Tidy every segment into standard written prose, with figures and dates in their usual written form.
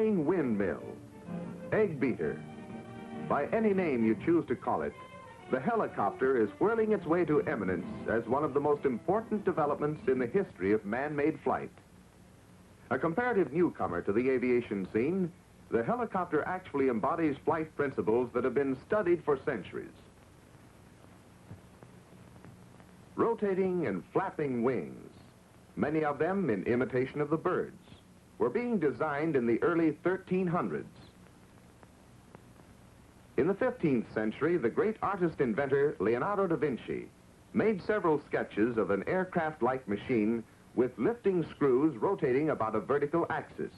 flying windmill, egg beater. By any name you choose to call it, the helicopter is whirling its way to eminence as one of the most important developments in the history of man-made flight. A comparative newcomer to the aviation scene, the helicopter actually embodies flight principles that have been studied for centuries. Rotating and flapping wings, many of them in imitation of the birds, were being designed in the early 1300s. In the 15th century, the great artist-inventor Leonardo da Vinci made several sketches of an aircraft-like machine with lifting screws rotating about a vertical axis.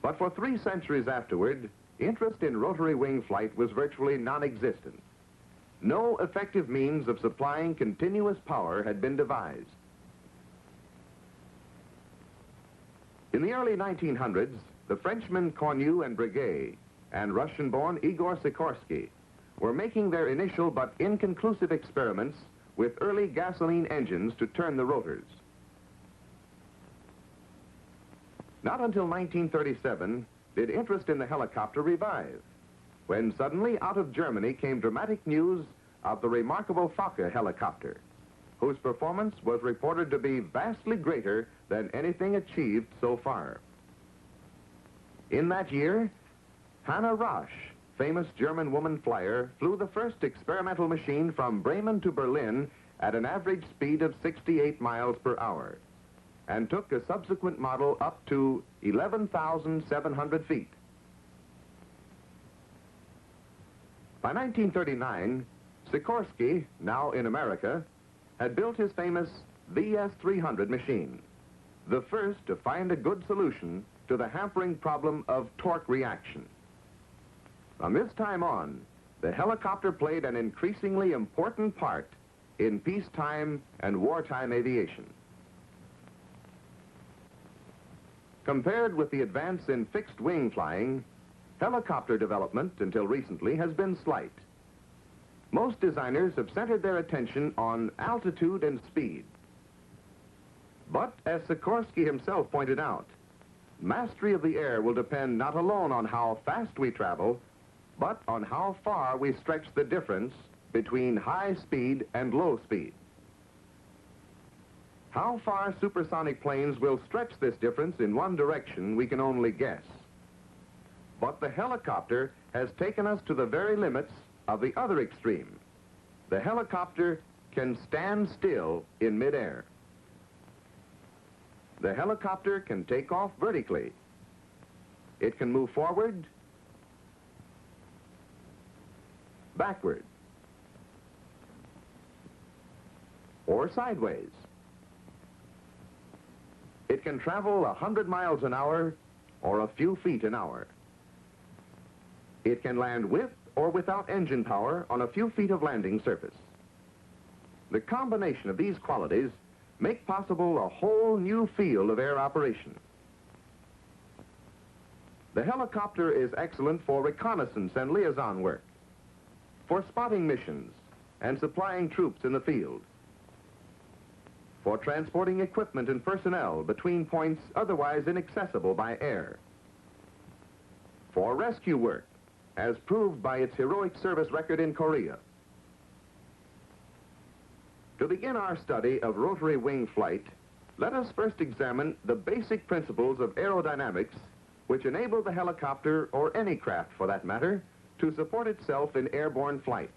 But for 3 centuries afterward, interest in rotary wing flight was virtually non-existent. No effective means of supplying continuous power had been devised. In the early 1900s, the Frenchmen Cornu and Breguet and Russian-born Igor Sikorsky were making their initial but inconclusive experiments with early gasoline engines to turn the rotors. Not until 1937 did interest in the helicopter revive, when suddenly out of Germany came dramatic news of the remarkable Fokker helicopter, whose performance was reported to be vastly greater than anything achieved so far. In that year, Hanna Rösch, famous German woman flyer, flew the first experimental machine from Bremen to Berlin at an average speed of 68 miles per hour, and took a subsequent model up to 11,700 feet. By 1939, Sikorsky, now in America, had built his famous VS-300 machine, the first to find a good solution to the hampering problem of torque reaction. From this time on, the helicopter played an increasingly important part in peacetime and wartime aviation. Compared with the advance in fixed wing flying, helicopter development until recently has been slight. Most designers have centered their attention on altitude and speed. But as Sikorsky himself pointed out, mastery of the air will depend not alone on how fast we travel, but on how far we stretch the difference between high speed and low speed. How far supersonic planes will stretch this difference in one direction, we can only guess. But the helicopter has taken us to the very limits of the other extreme. The helicopter can stand still in midair. The helicopter can take off vertically. It can move forward, backward, or sideways. It can travel 100 miles an hour or a few feet an hour. It can land with or without engine power on a few feet of landing surface. The combination of these qualities make possible a whole new field of air operation. The helicopter is excellent for reconnaissance and liaison work, for spotting missions and supplying troops in the field, for transporting equipment and personnel between points otherwise inaccessible by air, for rescue work, as proved by its heroic service record in Korea. To begin our study of rotary wing flight, let us first examine the basic principles of aerodynamics which enable the helicopter, or any craft for that matter, to support itself in airborne flight.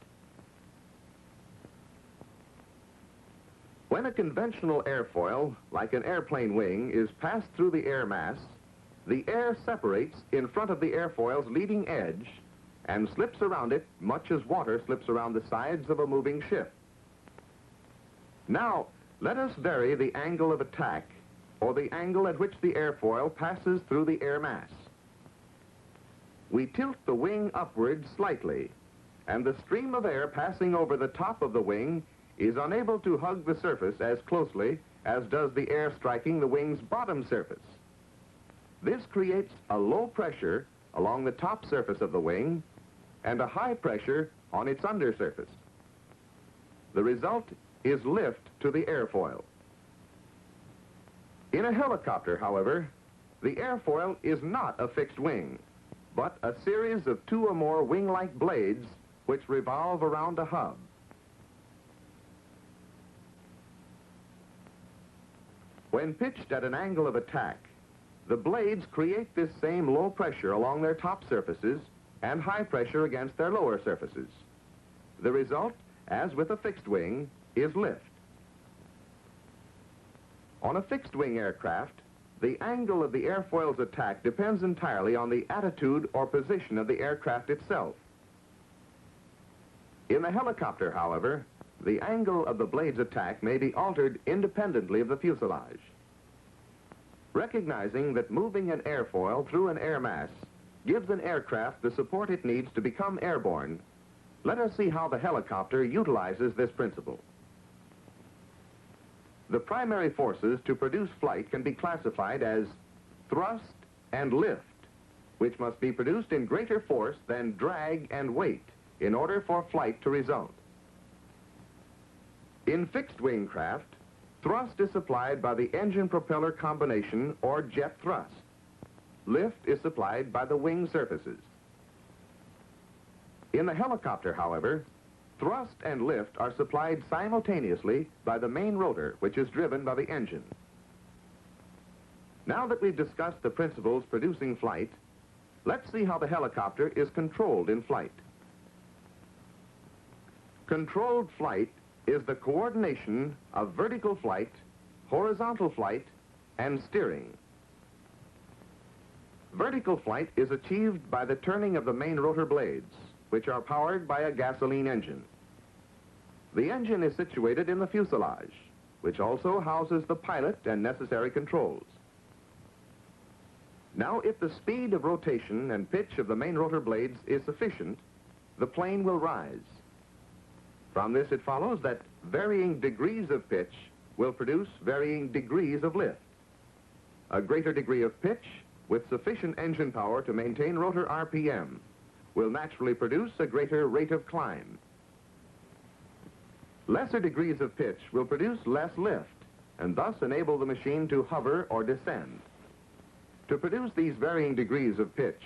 When a conventional airfoil, like an airplane wing, is passed through the air mass, the air separates in front of the airfoil's leading edge and slips around it much as water slips around the sides of a moving ship. Now, let us vary the angle of attack, or the angle at which the airfoil passes through the air mass. We tilt the wing upward slightly, and the stream of air passing over the top of the wing is unable to hug the surface as closely as does the air striking the wing's bottom surface. This creates a low pressure along the top surface of the wing and a high pressure on its undersurface. The result is lift to the airfoil. In a helicopter, however, The airfoil is not a fixed wing, but a series of two or more wing-like blades which revolve around a hub. When pitched at an angle of attack, the blades create this same low pressure along their top surfaces and high pressure against their lower surfaces. The result, as with a fixed wing, is lift. On a fixed-wing aircraft, the angle of the airfoil's attack depends entirely on the attitude or position of the aircraft itself. In the helicopter, however, the angle of the blade's attack may be altered independently of the fuselage. Recognizing that moving an airfoil through an air mass gives an aircraft the support it needs to become airborne, let us see how the helicopter utilizes this principle. The primary forces to produce flight can be classified as thrust and lift, which must be produced in greater force than drag and weight in order for flight to result. In fixed-wing craft, thrust is supplied by the engine-propeller combination or jet thrust. Lift is supplied by the wing surfaces. In the helicopter, however, thrust and lift are supplied simultaneously by the main rotor, which is driven by the engine. Now that we've discussed the principles producing flight, let's see how the helicopter is controlled in flight. Controlled flight is the coordination of vertical flight, horizontal flight, and steering. Vertical flight is achieved by the turning of the main rotor blades, which are powered by a gasoline engine. The engine is situated in the fuselage, which also houses the pilot and necessary controls. Now, if the speed of rotation and pitch of the main rotor blades is sufficient, the plane will rise. From this, it follows that varying degrees of pitch will produce varying degrees of lift. A greater degree of pitch with sufficient engine power to maintain rotor RPM will naturally produce a greater rate of climb. Lesser degrees of pitch will produce less lift and thus enable the machine to hover or descend. To produce these varying degrees of pitch,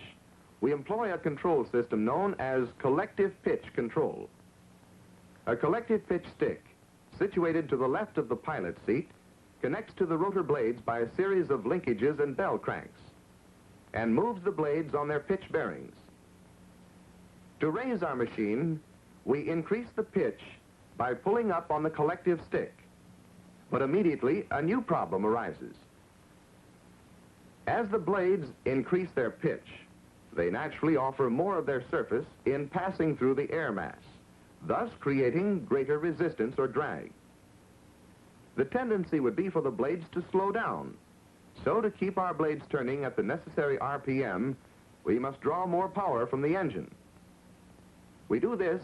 we employ a control system known as collective pitch control. A collective pitch stick, situated to the left of the pilot seat, connects to the rotor blades by a series of linkages and bell cranks and moves the blades on their pitch bearings. To raise our machine, we increase the pitch by pulling up on the collective stick. But immediately, a new problem arises. As the blades increase their pitch, they naturally offer more of their surface in passing through the air mass, thus creating greater resistance or drag. The tendency would be for the blades to slow down. So to keep our blades turning at the necessary RPM, we must draw more power from the engine. We do this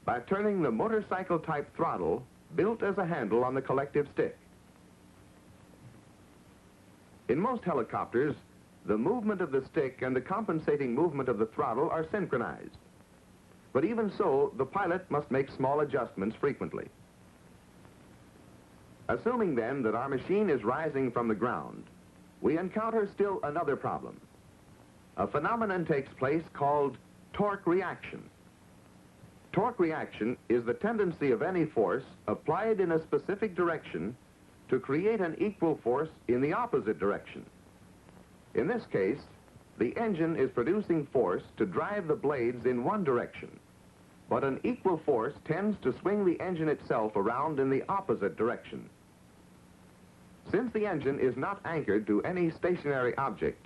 by turning the motorcycle-type throttle built as a handle on the collective stick. In most helicopters, the movement of the stick and the compensating movement of the throttle are synchronized. But even so, the pilot must make small adjustments frequently. Assuming then that our machine is rising from the ground, we encounter still another problem. A phenomenon takes place called torque reaction. Torque reaction is the tendency of any force applied in a specific direction to create an equal force in the opposite direction. In this case, the engine is producing force to drive the blades in one direction, but an equal force tends to swing the engine itself around in the opposite direction. Since the engine is not anchored to any stationary object,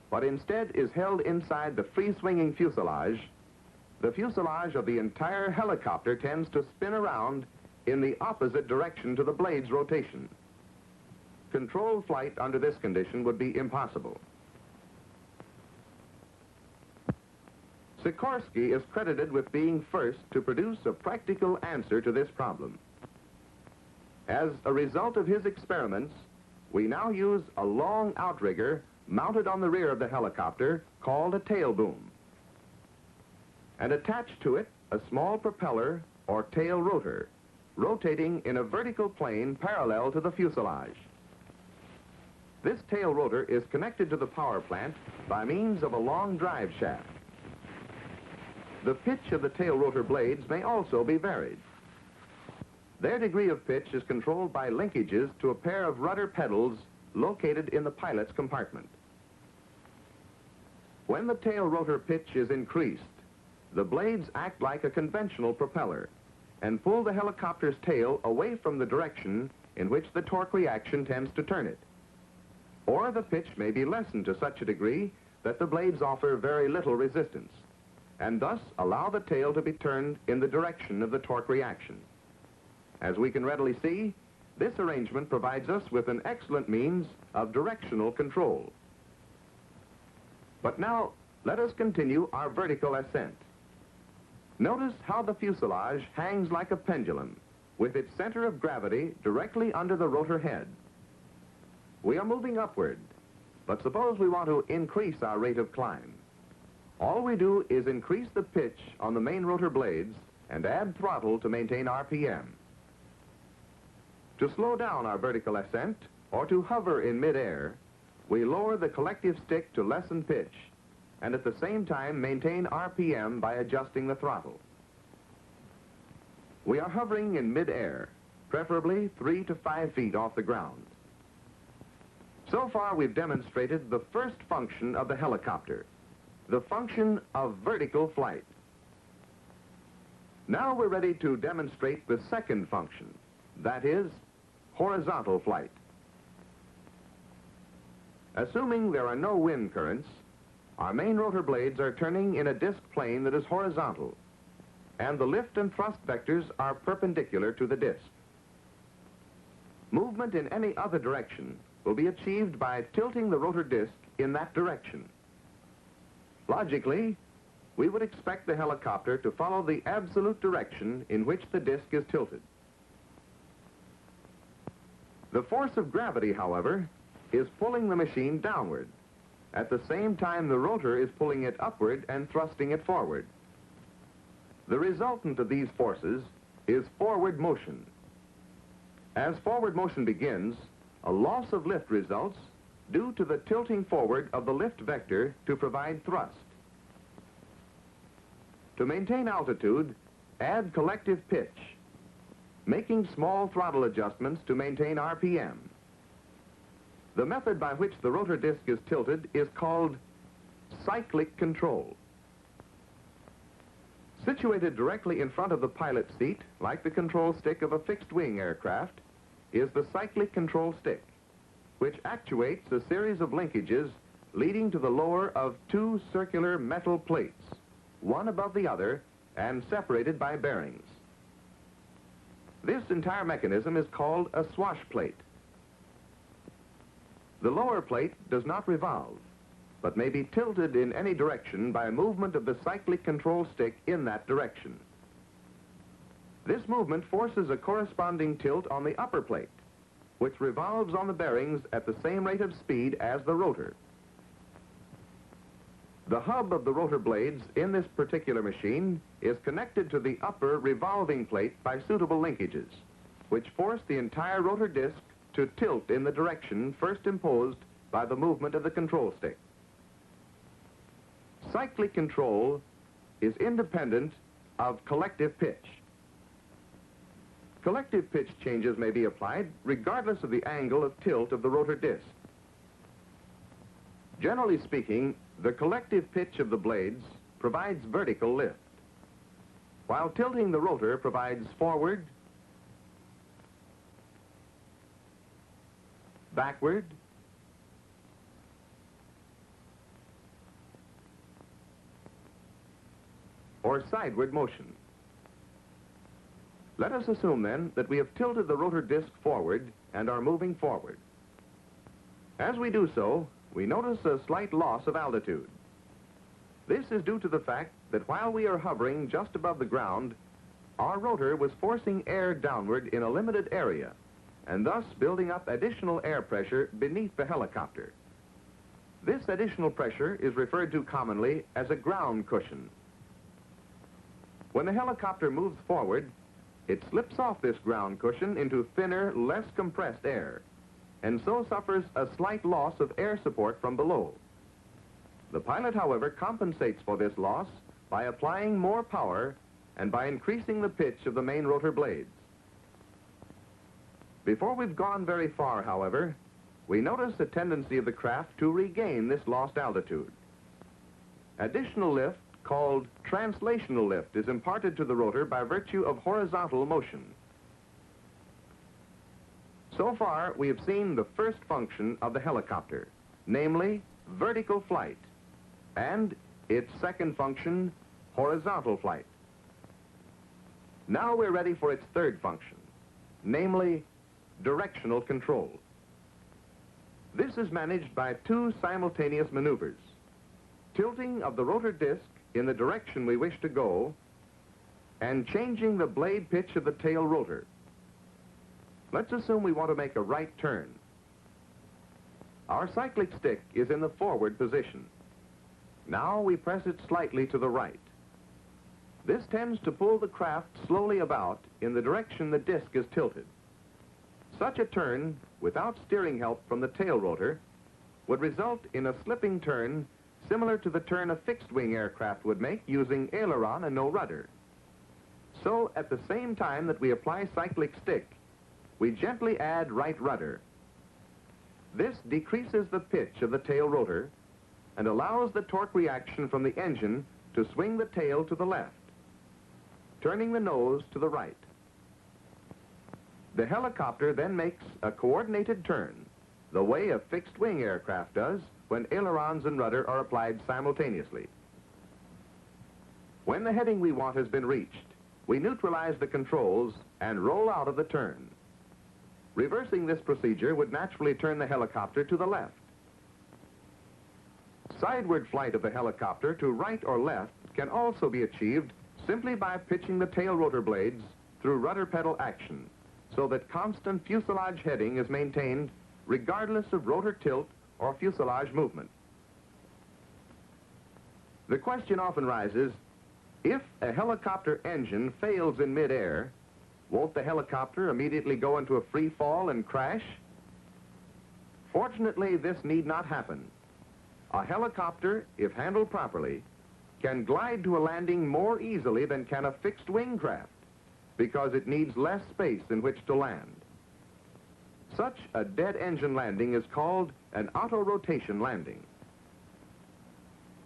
but instead is held inside the free-swinging fuselage, the fuselage of the entire helicopter tends to spin around in the opposite direction to the blade's rotation. Controlled flight under this condition would be impossible. Sikorsky is credited with being first to produce a practical answer to this problem. As a result of his experiments, we now use a long outrigger mounted on the rear of the helicopter called a tail boom, and attached to it a small propeller or tail rotor, rotating in a vertical plane parallel to the fuselage. This tail rotor is connected to the power plant by means of a long drive shaft. The pitch of the tail rotor blades may also be varied. Their degree of pitch is controlled by linkages to a pair of rudder pedals located in the pilot's compartment. When the tail rotor pitch is increased, the blades act like a conventional propeller and pull the helicopter's tail away from the direction in which the torque reaction tends to turn it. Or the pitch may be lessened to such a degree that the blades offer very little resistance, and thus allow the tail to be turned in the direction of the torque reaction. As we can readily see, this arrangement provides us with an excellent means of directional control. But now, let us continue our vertical ascent. Notice how the fuselage hangs like a pendulum, with its center of gravity directly under the rotor head. We are moving upward, but suppose we want to increase our rate of climb. All we do is increase the pitch on the main rotor blades and add throttle to maintain RPM. To slow down our vertical ascent, or to hover in midair, we lower the collective stick to lessen pitch, and at the same time maintain RPM by adjusting the throttle. We are hovering in midair, preferably 3 to 5 feet off the ground. So far, we've demonstrated the first function of the helicopter, the function of vertical flight. Now we're ready to demonstrate the second function, that is, horizontal flight. Assuming there are no wind currents, our main rotor blades are turning in a disc plane that is horizontal, and the lift and thrust vectors are perpendicular to the disc. Movement in any other direction will be achieved by tilting the rotor disc in that direction. Logically, we would expect the helicopter to follow the absolute direction in which the disc is tilted. The force of gravity, however, is pulling the machine downward. At the same time, the rotor is pulling it upward and thrusting it forward. The resultant of these forces is forward motion. As forward motion begins, a loss of lift results due to the tilting forward of the lift vector to provide thrust. To maintain altitude, add collective pitch, making small throttle adjustments to maintain RPM. The method by which the rotor disc is tilted is called cyclic control. Situated directly in front of the pilot's seat, like the control stick of a fixed-wing aircraft, is the cyclic control stick, which actuates a series of linkages leading to the lower of 2 circular metal plates, one above the other and separated by bearings. This entire mechanism is called a swash plate. The lower plate does not revolve, but may be tilted in any direction by a movement of the cyclic control stick in that direction. This movement forces a corresponding tilt on the upper plate, which revolves on the bearings at the same rate of speed as the rotor. The hub of the rotor blades in this particular machine is connected to the upper revolving plate by suitable linkages, which force the entire rotor disc to tilt in the direction first imposed by the movement of the control stick. Cyclic control is independent of collective pitch. Collective pitch changes may be applied regardless of the angle of tilt of the rotor disc. Generally speaking, the collective pitch of the blades provides vertical lift, while tilting the rotor provides forward, backward, or sideward motion. Let us assume, then, that we have tilted the rotor disc forward and are moving forward. As we do so, we notice a slight loss of altitude. This is due to the fact that while we are hovering just above the ground, our rotor was forcing air downward in a limited area, and thus building up additional air pressure beneath the helicopter. This additional pressure is referred to commonly as a ground cushion. When the helicopter moves forward, it slips off this ground cushion into thinner, less compressed air, and so suffers a slight loss of air support from below. The pilot, however, compensates for this loss by applying more power and by increasing the pitch of the main rotor blades. Before we've gone very far, however, we notice a tendency of the craft to regain this lost altitude. Additional lift, called translational lift, is imparted to the rotor by virtue of horizontal motion. So far, we have seen the first function of the helicopter, namely vertical flight, and its second function, horizontal flight. Now we're ready for its third function, namely directional control. This is managed by two simultaneous maneuvers: tilting of the rotor disc in the direction we wish to go, and changing the blade pitch of the tail rotor. Let's assume we want to make a right turn. Our cyclic stick is in the forward position. Now we press it slightly to the right. This tends to pull the craft slowly about in the direction the disc is tilted. Such a turn, without steering help from the tail rotor, would result in a slipping turn similar to the turn a fixed-wing aircraft would make using aileron and no rudder. So, at the same time that we apply cyclic stick, we gently add right rudder. This decreases the pitch of the tail rotor and allows the torque reaction from the engine to swing the tail to the left, turning the nose to the right. The helicopter then makes a coordinated turn, the way a fixed-wing aircraft does when ailerons and rudder are applied simultaneously. When the heading we want has been reached, we neutralize the controls and roll out of the turn. Reversing this procedure would naturally turn the helicopter to the left. Sideward flight of the helicopter to right or left can also be achieved simply by pitching the tail rotor blades through rudder pedal action, so that constant fuselage heading is maintained regardless of rotor tilt or fuselage movement. The question often rises, if a helicopter engine fails in midair, won't the helicopter immediately go into a free fall and crash? Fortunately, this need not happen. A helicopter, if handled properly, can glide to a landing more easily than can a fixed-wing craft, because it needs less space in which to land. Such a dead engine landing is called an auto-rotation landing.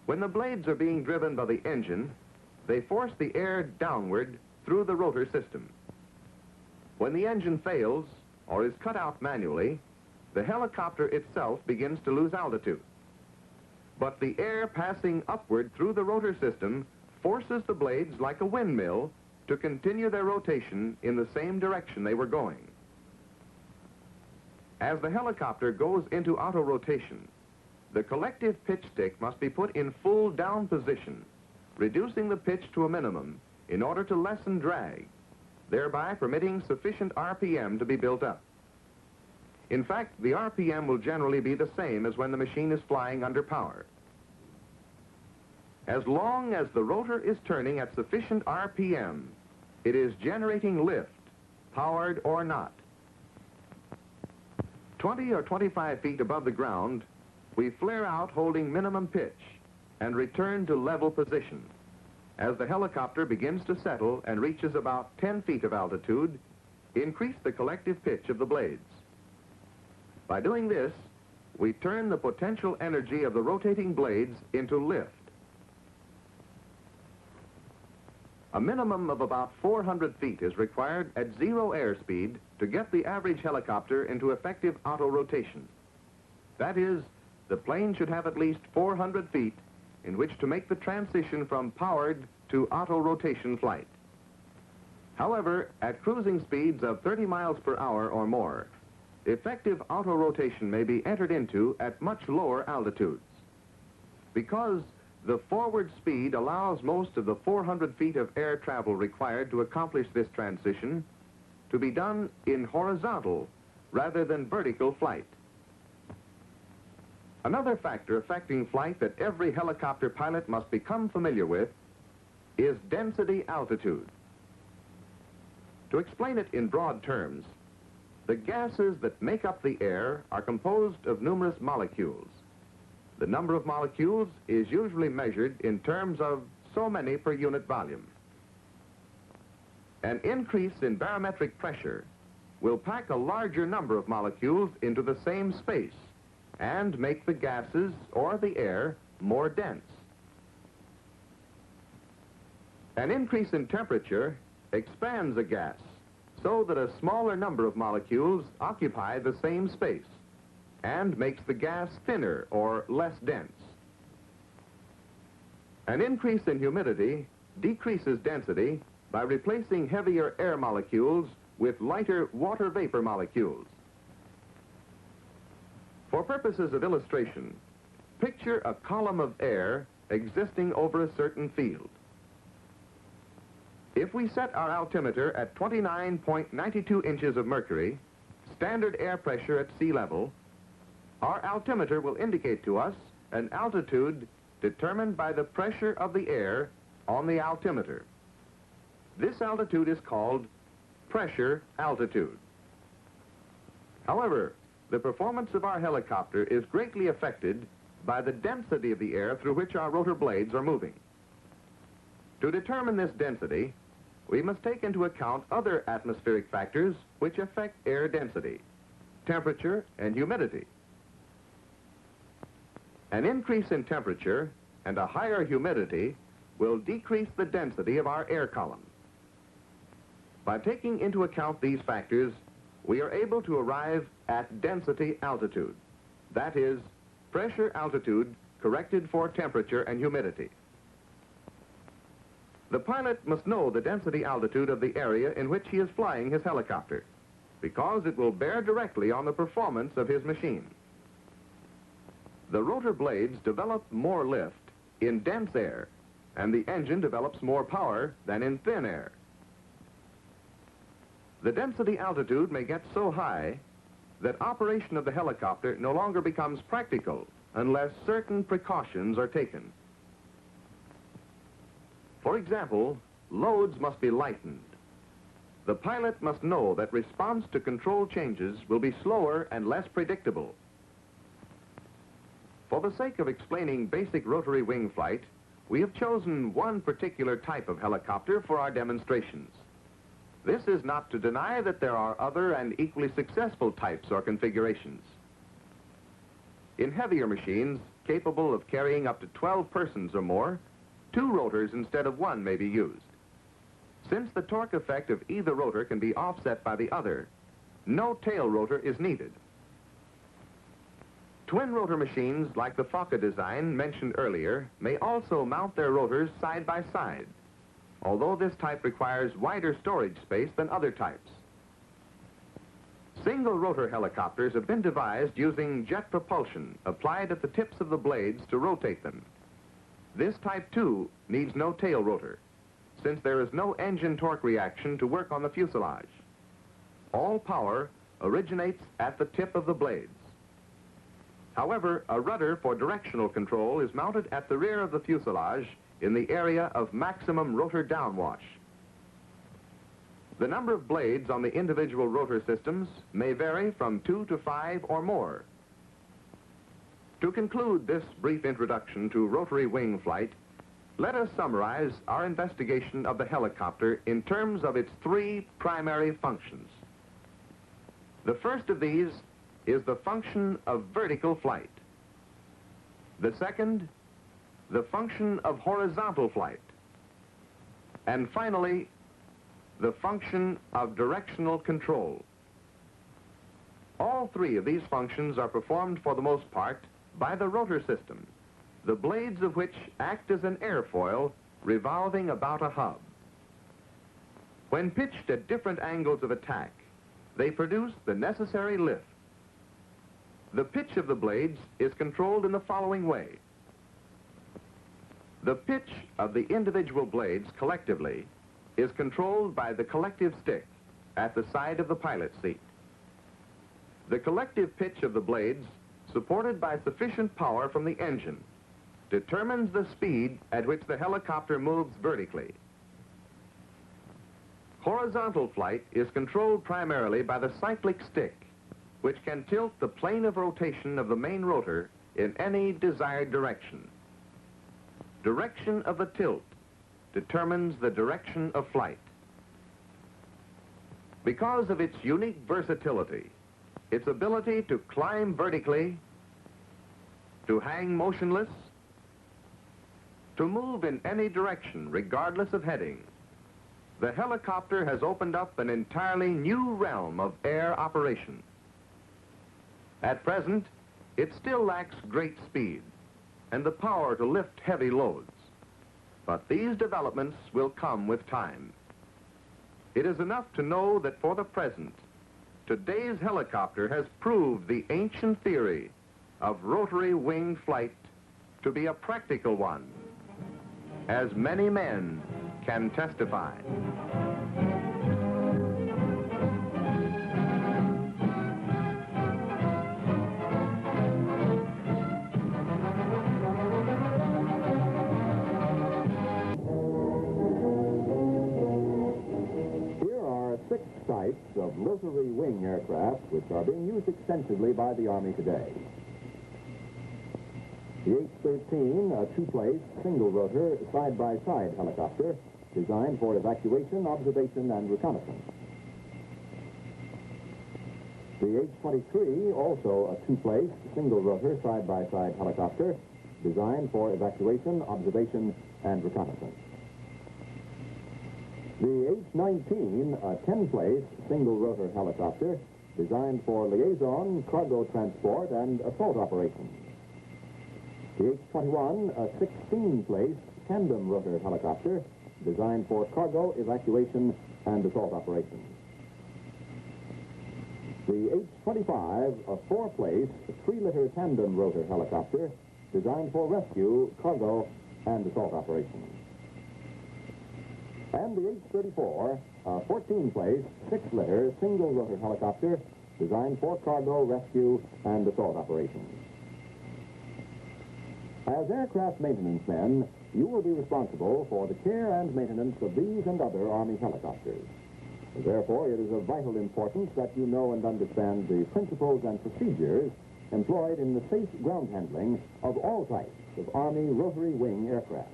When the blades are being driven by the engine, they force the air downward through the rotor system. When the engine fails or is cut out manually, the helicopter itself begins to lose altitude. But the air passing upward through the rotor system forces the blades like a windmill to continue their rotation in the same direction they were going. As the helicopter goes into auto-rotation, the collective pitch stick must be put in full down position, reducing the pitch to a minimum in order to lessen drag, thereby permitting sufficient RPM to be built up. In fact, the RPM will generally be the same as when the machine is flying under power. As long as the rotor is turning at sufficient RPM, it is generating lift, powered or not. 20 or 25 feet above the ground, we flare out holding minimum pitch and return to level position. As the helicopter begins to settle and reaches about 10 feet of altitude, increase the collective pitch of the blades. By doing this, we turn the potential energy of the rotating blades into lift. A minimum of about 400 feet is required at zero airspeed to get the average helicopter into effective auto-rotation. That is, the plane should have at least 400 feet in which to make the transition from powered to auto-rotation flight. However, at cruising speeds of 30 miles per hour or more, effective auto-rotation may be entered into at much lower altitudes. Because the forward speed allows most of the 400 feet of air travel required to accomplish this transition to be done in horizontal rather than vertical flight. Another factor affecting flight that every helicopter pilot must become familiar with is density altitude. To explain it in broad terms, The gases that make up the air are composed of numerous molecules. The number of molecules is usually measured in terms of so many per unit volume. An increase in barometric pressure will pack a larger number of molecules into the same space and make the gases or the air more dense. An increase in temperature expands a gas so that a smaller number of molecules occupy the same space and makes the gas thinner or less dense. An increase in humidity decreases density by replacing heavier air molecules with lighter water vapor molecules. For purposes of illustration, picture a column of air existing over a certain field. If we set our altimeter at 29.92 inches of mercury, standard air pressure at sea level, our altimeter will indicate to us an altitude determined by the pressure of the air on the altimeter. This altitude is called pressure altitude. However, the performance of our helicopter is greatly affected by the density of the air through which our rotor blades are moving. To determine this density, we must take into account other atmospheric factors which affect air density, temperature, and humidity. An increase in temperature and a higher humidity will decrease the density of our air column. By taking into account these factors, we are able to arrive at density altitude. That is, pressure altitude corrected for temperature and humidity. The pilot must know the density altitude of the area in which he is flying his helicopter, because it will bear directly on the performance of his machine. The rotor blades develop more lift in dense air, and the engine develops more power than in thin air. The density altitude may get so high that operation of the helicopter no longer becomes practical unless certain precautions are taken. For example, loads must be lightened. The pilot must know that response to control changes will be slower and less predictable. For the sake of explaining basic rotary wing flight, we have chosen one particular type of helicopter for our demonstrations. This is not to deny that there are other and equally successful types or configurations. In heavier machines, capable of carrying up to 12 persons or more, 2 rotors instead of 1 may be used. Since the torque effect of either rotor can be offset by the other, no tail rotor is needed. Twin rotor machines like the Fokker design mentioned earlier may also mount their rotors side by side, although this type requires wider storage space than other types. Single rotor helicopters have been devised using jet propulsion applied at the tips of the blades to rotate them. This type, too, needs no tail rotor, since there is no engine torque reaction to work on the fuselage. All power originates at the tip of the blades. However, a rudder for directional control is mounted at the rear of the fuselage in the area of maximum rotor downwash. The number of blades on the individual rotor systems may vary from 2 to 5 or more. To conclude this brief introduction to rotary wing flight, let us summarize our investigation of the helicopter in terms of its 3 primary functions. The first of these is the function of vertical flight. The second, the function of horizontal flight. And finally, the function of directional control. All 3 of these functions are performed for the most part by the rotor system, the blades of which act as an airfoil revolving about a hub. When pitched at different angles of attack, they produce the necessary lift. The pitch of the blades is controlled in the following way. The pitch of the individual blades collectively is controlled by the collective stick at the side of the pilot seat. The collective pitch of the blades, supported by sufficient power from the engine, determines the speed at which the helicopter moves vertically. Horizontal flight is controlled primarily by the cyclic stick, which can tilt the plane of rotation of the main rotor in any desired direction. Direction of the tilt determines the direction of flight. Because of its unique versatility, its ability to climb vertically, to hang motionless, to move in any direction regardless of heading, the helicopter has opened up an entirely new realm of air operation. At present, it still lacks great speed and the power to lift heavy loads. But these developments will come with time. It is enough to know that for the present, today's helicopter has proved the ancient theory of rotary wing flight to be a practical one, as many men can testify. Six types of rotary wing aircraft which are being used extensively by the Army today. The H-13, a two-place, single-rotor, side-by-side helicopter designed for evacuation, observation, and reconnaissance. The H-23, also a two-place, single-rotor, side-by-side helicopter designed for evacuation, observation, and reconnaissance. The H-19, a 10-place, single-rotor helicopter designed for liaison, cargo transport, and assault operations. The H-21, a 16-place, tandem-rotor helicopter designed for cargo, evacuation, and assault operations. The H-25, a 4-place, 3-liter tandem-rotor helicopter designed for rescue, cargo, and assault operations. And the H-34, a 14-place, 6-liter, single-rotor helicopter designed for cargo, rescue, and assault operations. As aircraft maintenance men, you will be responsible for the care and maintenance of these and other Army helicopters. Therefore, it is of vital importance that you know and understand the principles and procedures employed in the safe ground handling of all types of Army rotary wing aircraft.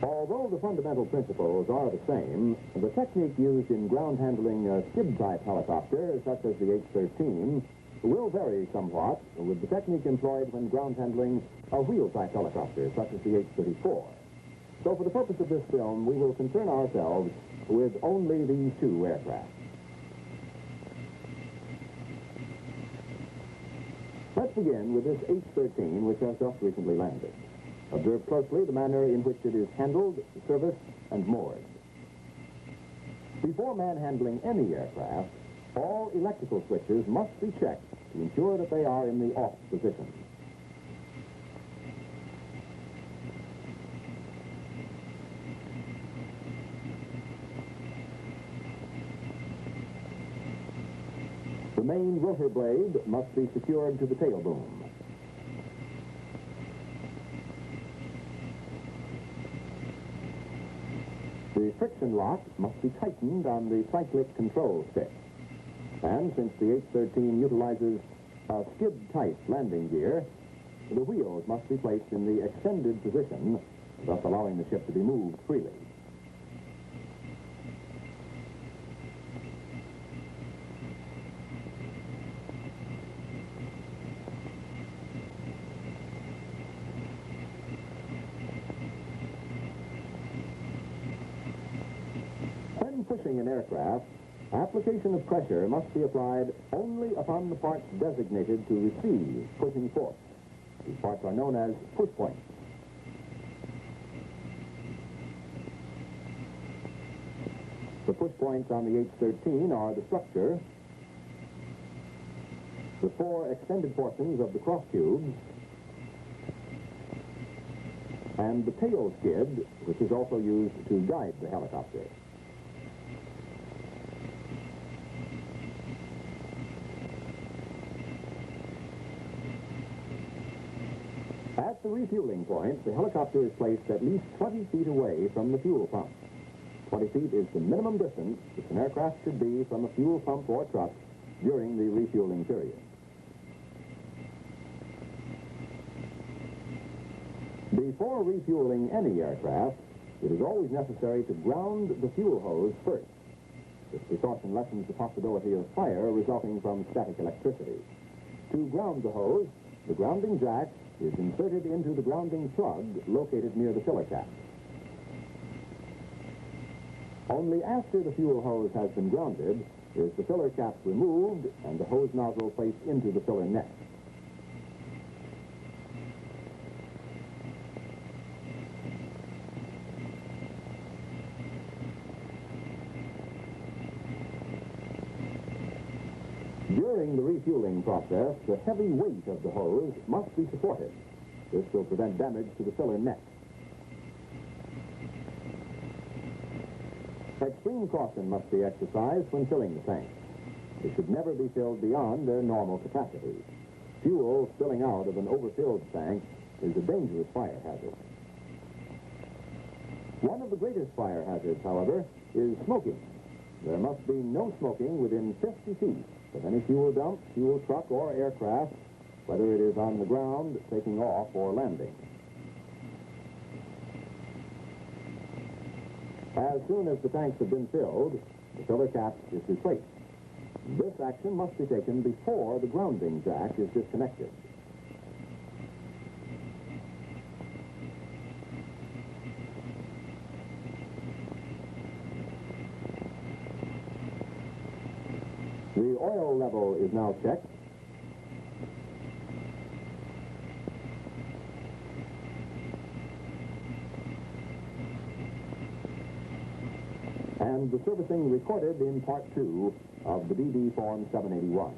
Although the fundamental principles are the same, the technique used in ground handling a skid-type helicopter, such as the H-13, will vary somewhat with the technique employed when ground handling a wheel-type helicopter, such as the H-34. So for the purpose of this film, we will concern ourselves with only these two aircraft. Let's begin with this H-13, which has just recently landed. Observe closely the manner in which it is handled, serviced, and moored. Before manhandling any aircraft, all electrical switches must be checked to ensure that they are in the off position. The main rotor blade must be secured to the tail boom. The friction lock must be tightened on the cyclic control stick. And since the H-13 utilizes a skid-type landing gear, the wheels must be placed in the extended position, thus allowing the ship to be moved freely. Pushing an aircraft, application of pressure must be applied only upon the parts designated to receive pushing force. These parts are known as push points. The push points on the H-13 are the structure, the 4 extended portions of the cross tubes, and the tail skid, which is also used to guide the helicopter. At the refueling point, the helicopter is placed at least 20 feet away from the fuel pump. 20 feet is the minimum distance that an aircraft should be from a fuel pump or truck during the refueling period. Before refueling any aircraft, it is always necessary to ground the fuel hose first. This precaution lessens the possibility of fire resulting from static electricity. To ground the hose, the grounding jack is inserted into the grounding plug located near the filler cap. Only after the fuel hose has been grounded is the filler cap removed and the hose nozzle placed into the filler neck. During the refueling process, the heavy weight of the hose must be supported. This will prevent damage to the filler neck. Extreme caution must be exercised when filling the tanks. They should never be filled beyond their normal capacity. Fuel spilling out of an overfilled tank is a dangerous fire hazard. One of the greatest fire hazards, however, is smoking. There must be no smoking within 50 feet of any fuel dump, fuel truck, or aircraft, whether it is on the ground, taking off, or landing. As soon as the tanks have been filled, the filler cap is replaced. This action must be taken before the grounding jack is disconnected. The oil level is now checked. And the servicing recorded in Part 2 of the DD Form 781.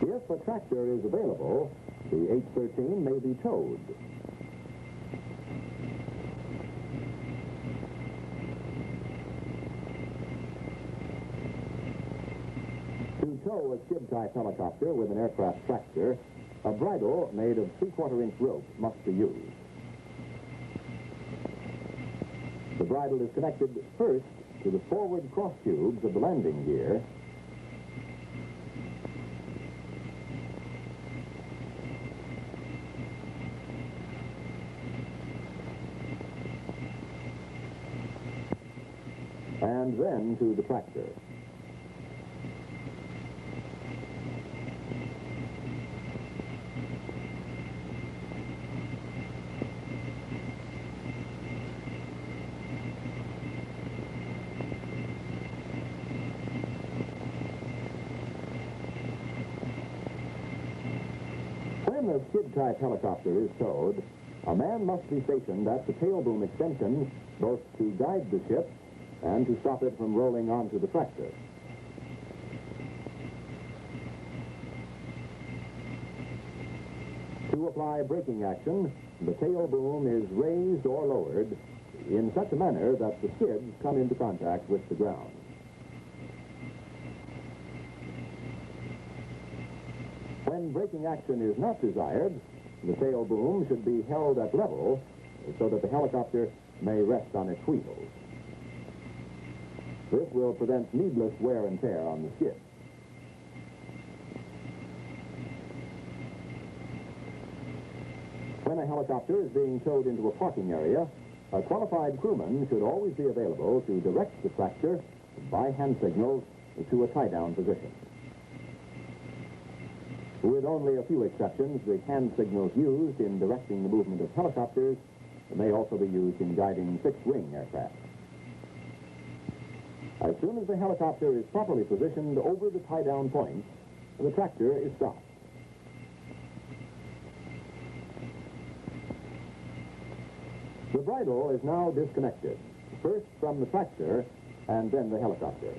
If a tractor is available, the H-13 may be towed. To tow a skid-type helicopter with an aircraft tractor, a bridle made of 3/4-inch rope must be used. The bridle is connected first to the forward cross tubes of the landing gear, and then to the tractor. When a skid-type helicopter is towed, a man must be stationed at the tail boom extension both to guide the ship and to stop it from rolling onto the tractor. To apply braking action, the tail boom is raised or lowered in such a manner that the skids come into contact with the ground. When braking action is not desired, the tail boom should be held at level so that the helicopter may rest on its wheels. This will prevent needless wear and tear on the skid. When a helicopter is being towed into a parking area, a qualified crewman should always be available to direct the tractor by hand signals to a tie-down position. With only a few exceptions, the hand signals used in directing the movement of helicopters may also be used in guiding fixed-wing aircraft. As soon as the helicopter is properly positioned over the tie-down point, the tractor is stopped. bridle is now disconnected, first from the tractor and then the helicopter.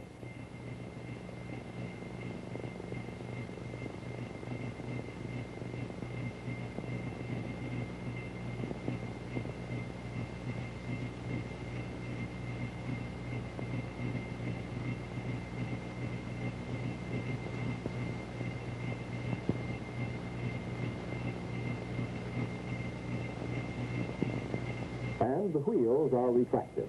And the wheels are retracted.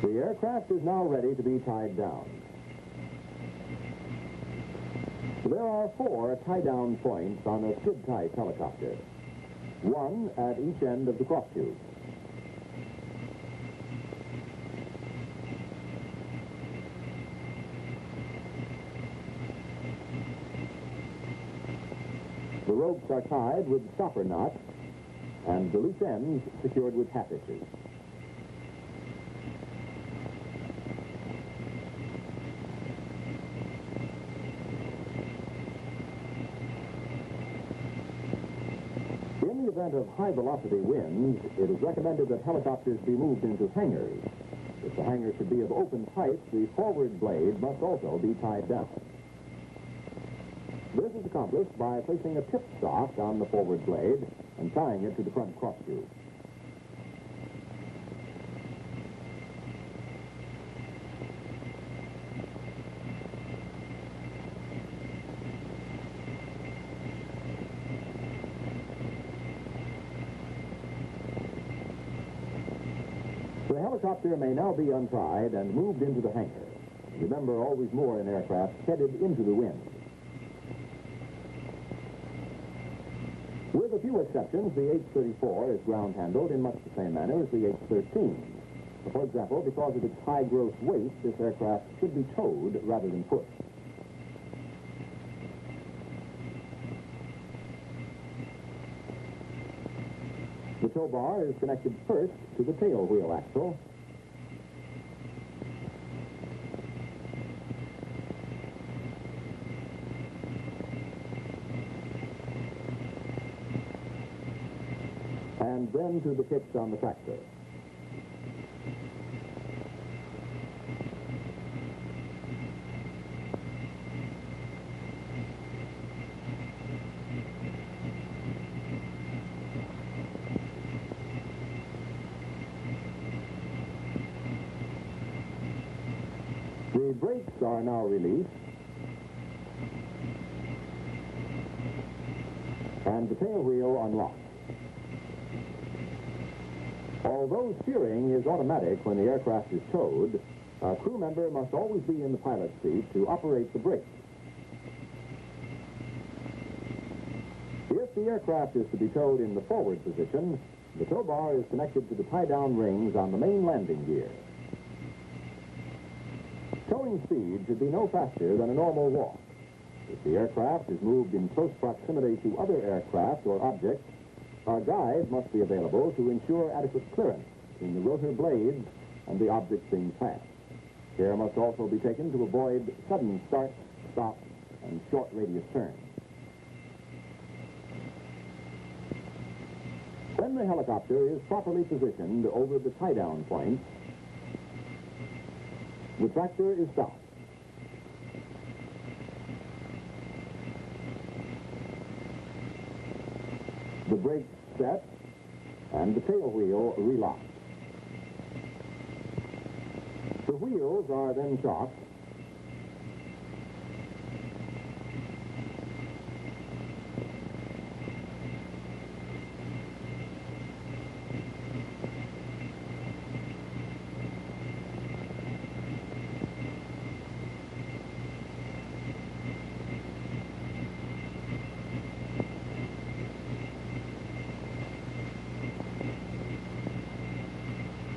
The aircraft is now ready to be tied down. There are 4 tie-down points on a skid-type helicopter, one at each end of the cross tube. The ropes are tied with stopper knots and the loose ends secured with hatches. In the event of high-velocity winds, it is recommended that helicopters be moved into hangars. If the hangar should be of open pipe, the forward blade must also be tied down. This is accomplished by placing a tip stock on the forward blade and tying it to the front cross tube. The helicopter may now be untied and moved into the hangar. Remember, always moor an aircraft headed into the wind. With a few exceptions, the H-34 is ground-handled in much the same manner as the H-13. For example, because of its high gross weight, this aircraft should be towed rather than pushed. The tow bar is connected first to the tail wheel axle. And then to the pitch on the tractor. The brakes are now released, and the tail wheel unlocked. Although steering is automatic when the aircraft is towed, a crew member must always be in the pilot's seat to operate the brakes. If the aircraft is to be towed in the forward position, the tow bar is connected to the tie-down rings on the main landing gear. Towing speed should be no faster than a normal walk. If the aircraft is moved in close proximity to other aircraft or objects, a guide must be available to ensure adequate clearance between the rotor blades and the objects being passed. Care must also be taken to avoid sudden starts, stops, and short radius turns. When the helicopter is properly positioned over the tie-down points, the tractor is stopped. The brakes set and the tail wheel relocked. The wheels are then shocked.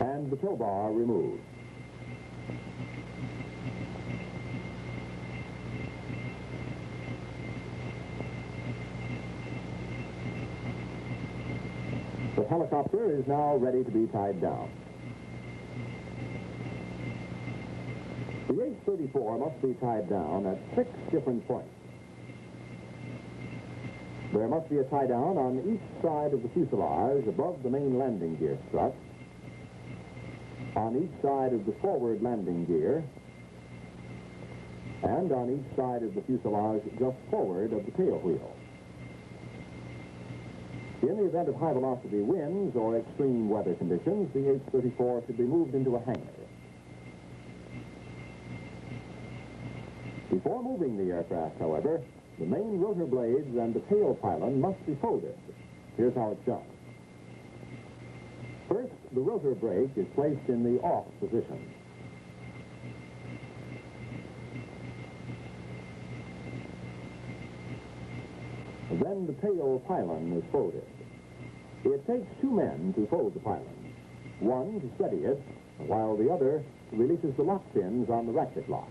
And the tow bar removed. The helicopter is now ready to be tied down. The H-34 must be tied down at 6 different points. There must be a tie down on each side of the fuselage above the main landing gear strut, on each side of the forward landing gear, and on each side of the fuselage just forward of the tail wheel. In the event of high-velocity winds or extreme weather conditions, the H-34 should be moved into a hangar. Before moving the aircraft, however, the main rotor blades and the tail pylon must be folded. Here's how it's done. First, the rotor brake is placed in the off position. Then the tail pylon is folded. It takes 2 men to fold the pylon. One to steady it, while the other releases the lock pins on the ratchet lock.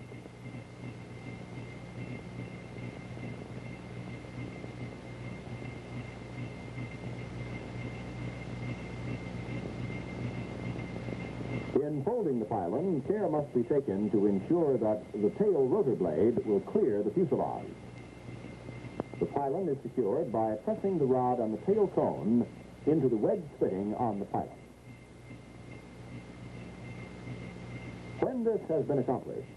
In folding the pylon, care must be taken to ensure that the tail rotor blade will clear the fuselage. The pylon is secured by pressing the rod on the tail cone into the wedge fitting on the pylon. When this has been accomplished,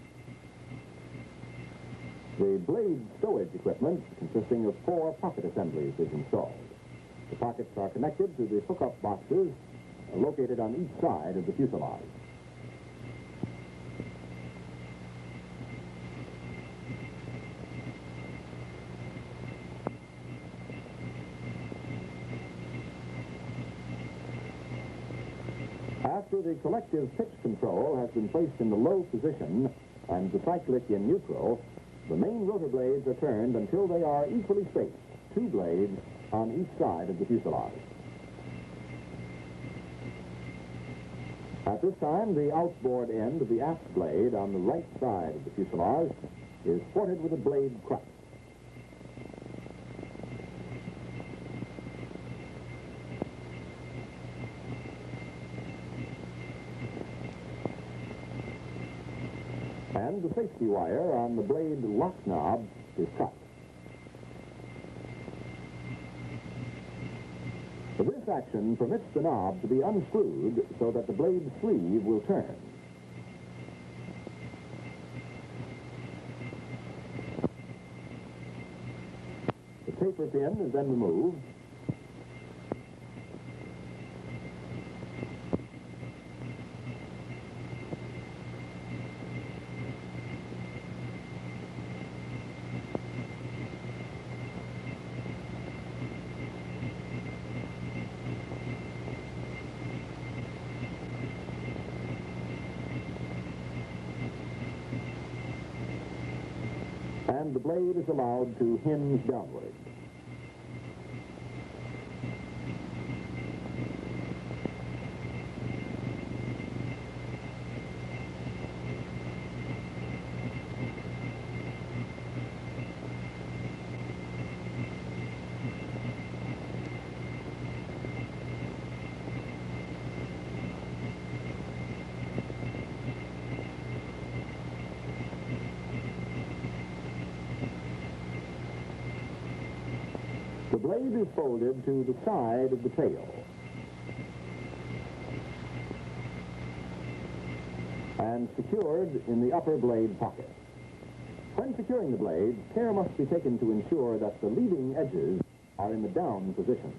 the blade stowage equipment, consisting of 4 pocket assemblies, is installed. The pockets are connected to the hookup boxes located on each side of the fuselage. After the collective pitch control has been placed in the low position and the cyclic in neutral, the main rotor blades are turned until they are equally spaced, 2 blades on each side of the fuselage. At this time, the outboard end of the aft blade on the right side of the fuselage is ported with a blade crutch. And the safety wire on the blade lock knob is cut. This action permits the knob to be unscrewed so that the blade sleeve will turn. The taper pin is then removed. And the blade is allowed to hinge downward. The blade is folded to the side of the tail and secured in the upper blade pocket. When securing the blade, care must be taken to ensure that the leading edges are in the down position.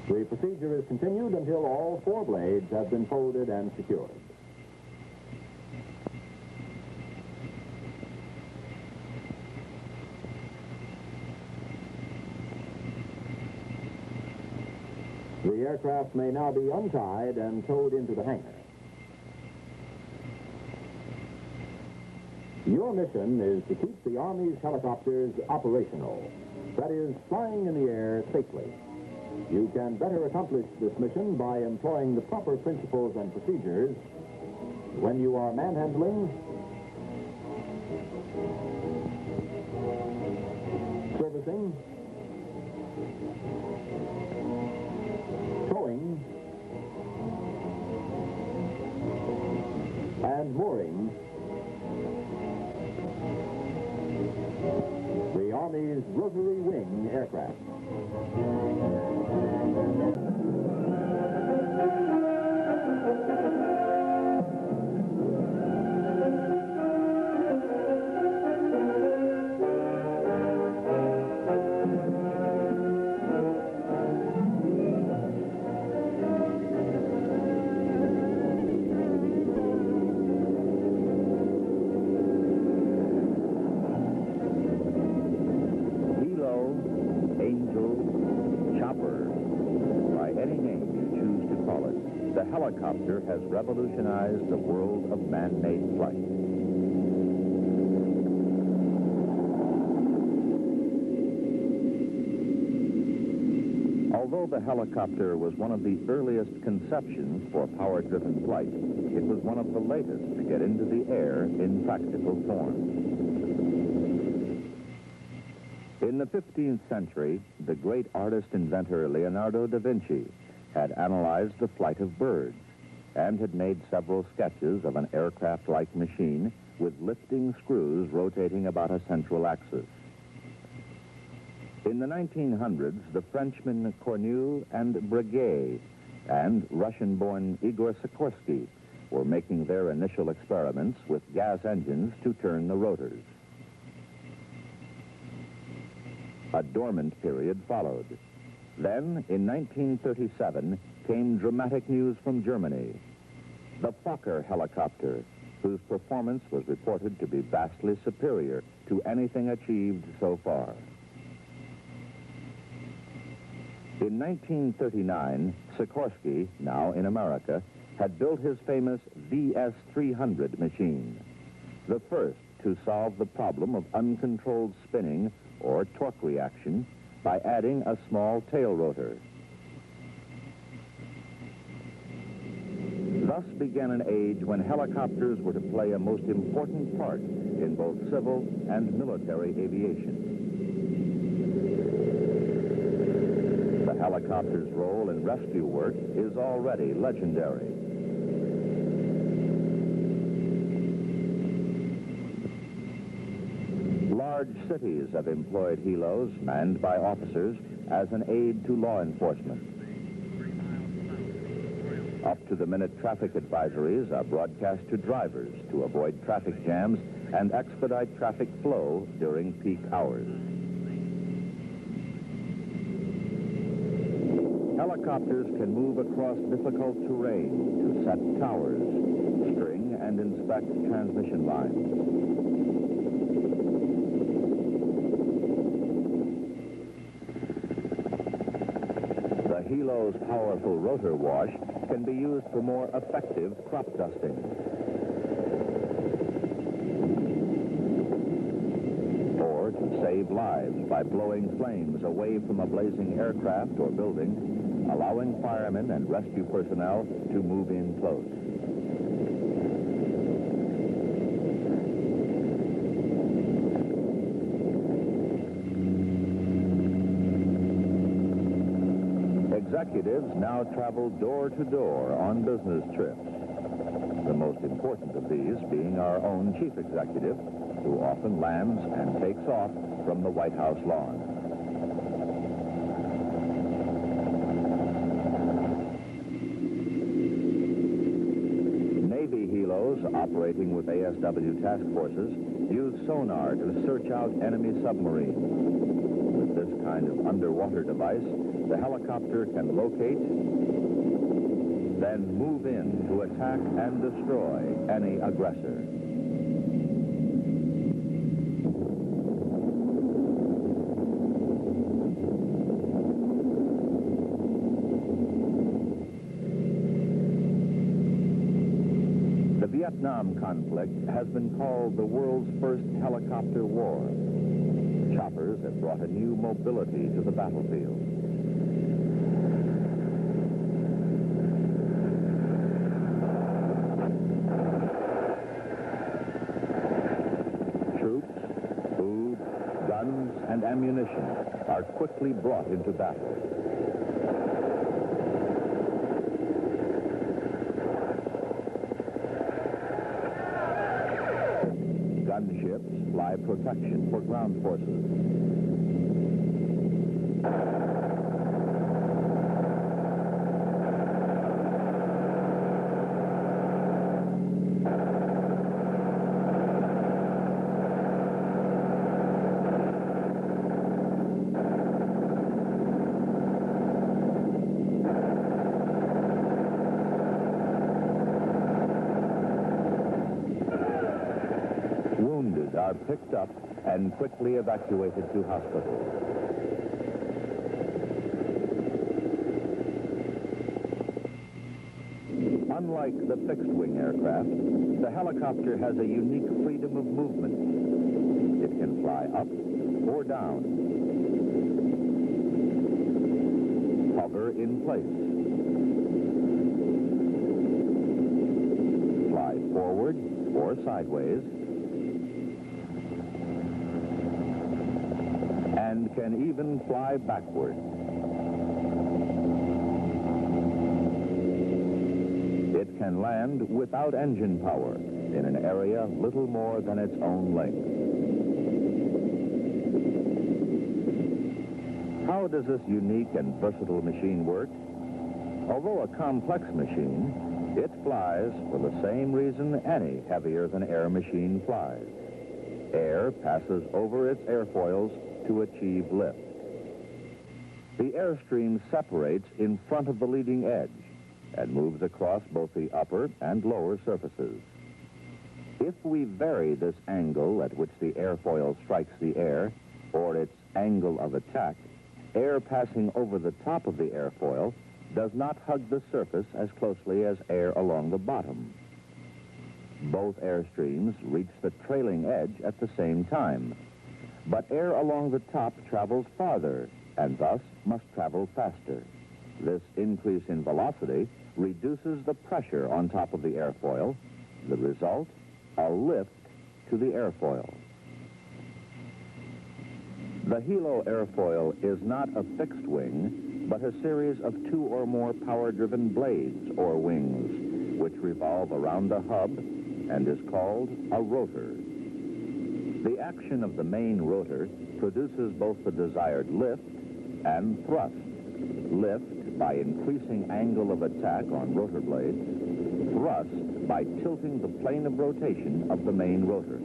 The procedure is continued until all 4 blades have been folded and secured. The aircraft may now be untied and towed into the hangar. Your mission is to keep the Army's helicopters operational, that is, flying in the air safely. You can better accomplish this mission by employing the proper principles and procedures when you are manhandling, servicing servicing, towing, and mooring, the Army's rotary wing aircraft. The helicopter has revolutionized the world of man-made flight. Although the helicopter was one of the earliest conceptions for power-driven flight, it was one of the latest to get into the air in practical form. In the 15th century, the great artist-inventor Leonardo da Vinci had analyzed the flight of birds and had made several sketches of an aircraft-like machine with lifting screws rotating about a central axis. In the 1900s, the Frenchmen Cornu and Breguet and Russian-born Igor Sikorsky were making their initial experiments with gas engines to turn the rotors. A dormant period followed. Then, in 1937, came dramatic news from Germany. The Fokker helicopter, whose performance was reported to be vastly superior to anything achieved so far. In 1939, Sikorsky, now in America, had built his famous VS-300 machine, the first to solve the problem of uncontrolled spinning or torque reaction by adding a small tail rotor. Thus began an age when helicopters were to play a most important part in both civil and military aviation. The helicopter's role in rescue work is already legendary. Large cities have employed helos manned by officers as an aid to law enforcement. Up-to-the-minute traffic advisories are broadcast to drivers to avoid traffic jams and expedite traffic flow during peak hours. Helicopters can move across difficult terrain to set towers, string and inspect transmission lines. The helo's powerful rotor wash can be used for more effective crop dusting. Or to save lives by blowing flames away from a blazing aircraft or building, allowing firemen and rescue personnel to move in close. Executives now travel door to door on business trips. The most important of these being our own chief executive, who often lands and takes off from the White House lawn. Navy helos operating with ASW task forces use sonar to search out enemy submarines. With this kind of underwater device, the helicopter can locate, then move in to attack and destroy any aggressor. The Vietnam conflict has been called the world's first helicopter war. Choppers have brought a new mobility to the battlefield. ammunition are quickly brought into battle. Gunships fly protection for ground forces. Wounded are picked up and quickly evacuated to hospitals. Unlike the fixed-wing aircraft, the helicopter has a unique freedom of movement. It can fly up or down, hover in place, fly forward or sideways, and can even fly backward. It can land without engine power in an area little more than its own length. How does this unique and versatile machine work? Although a complex machine, it flies for the same reason any heavier-than-air machine flies. Air passes over its airfoils to achieve lift. The airstream separates in front of the leading edge and moves across both the upper and lower surfaces. If we vary this angle at which the airfoil strikes the air, or its angle of attack, air passing over the top of the airfoil does not hug the surface as closely as air along the bottom. Both airstreams reach the trailing edge at the same time, but air along the top travels farther and thus must travel faster. This increase in velocity reduces the pressure on top of the airfoil. The result, a lift to the airfoil. The Hilo airfoil is not a fixed wing, but a series of two or more power-driven blades or wings, which revolve around the hub and is called a rotor. The action of the main rotor produces both the desired lift and thrust. Lift by increasing angle of attack on rotor blades, thrust by tilting the plane of rotation of the main rotor.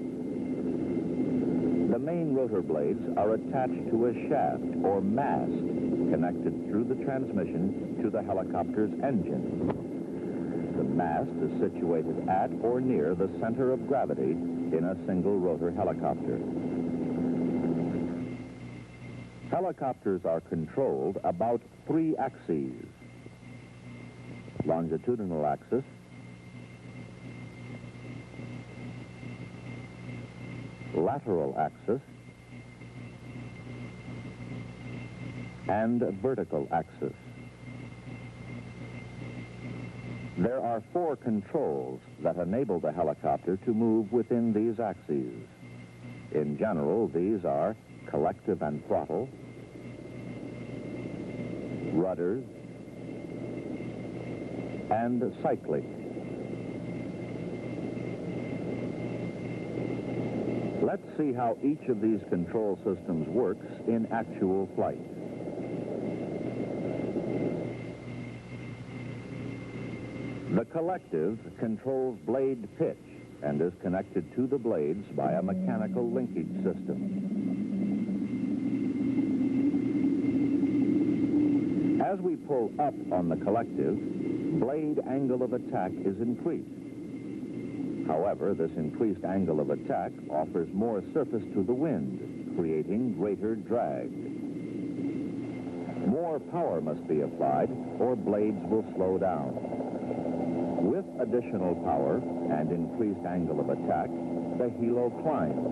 The main rotor blades are attached to a shaft or mast connected through the transmission to the helicopter's engine. The mast is situated at or near the center of gravity in a single rotor helicopter. Helicopters are controlled about 3 axes: longitudinal axis, lateral axis, and vertical axis. There are 4 controls that enable the helicopter to move within these axes. In general, these are collective and throttle, rudders, and cyclic. Let's see how each of these control systems works in actual flight. The collective controls blade pitch and is connected to the blades by a mechanical linkage system. As we pull up on the collective, blade angle of attack is increased. However, this increased angle of attack offers more surface to the wind, creating greater drag. More power must be applied, or blades will slow down. With additional power and increased angle of attack, the Hilo climbs.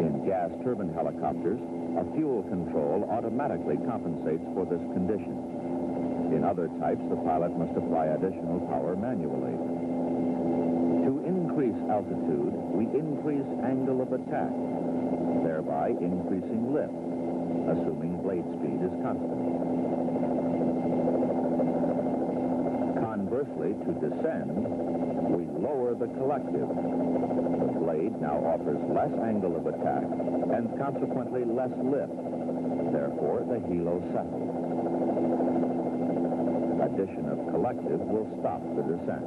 In gas turbine helicopters, a fuel control automatically compensates for this condition. In other types, the pilot must apply additional power manually. To increase altitude, we increase angle of attack, thereby thereby increasing lift, assuming blade speed is constant. Conversely, to descend, we lower the collective. The blade now offers less angle of attack and consequently less lift. Therefore, the helo settles. Addition of collective will stop the descent.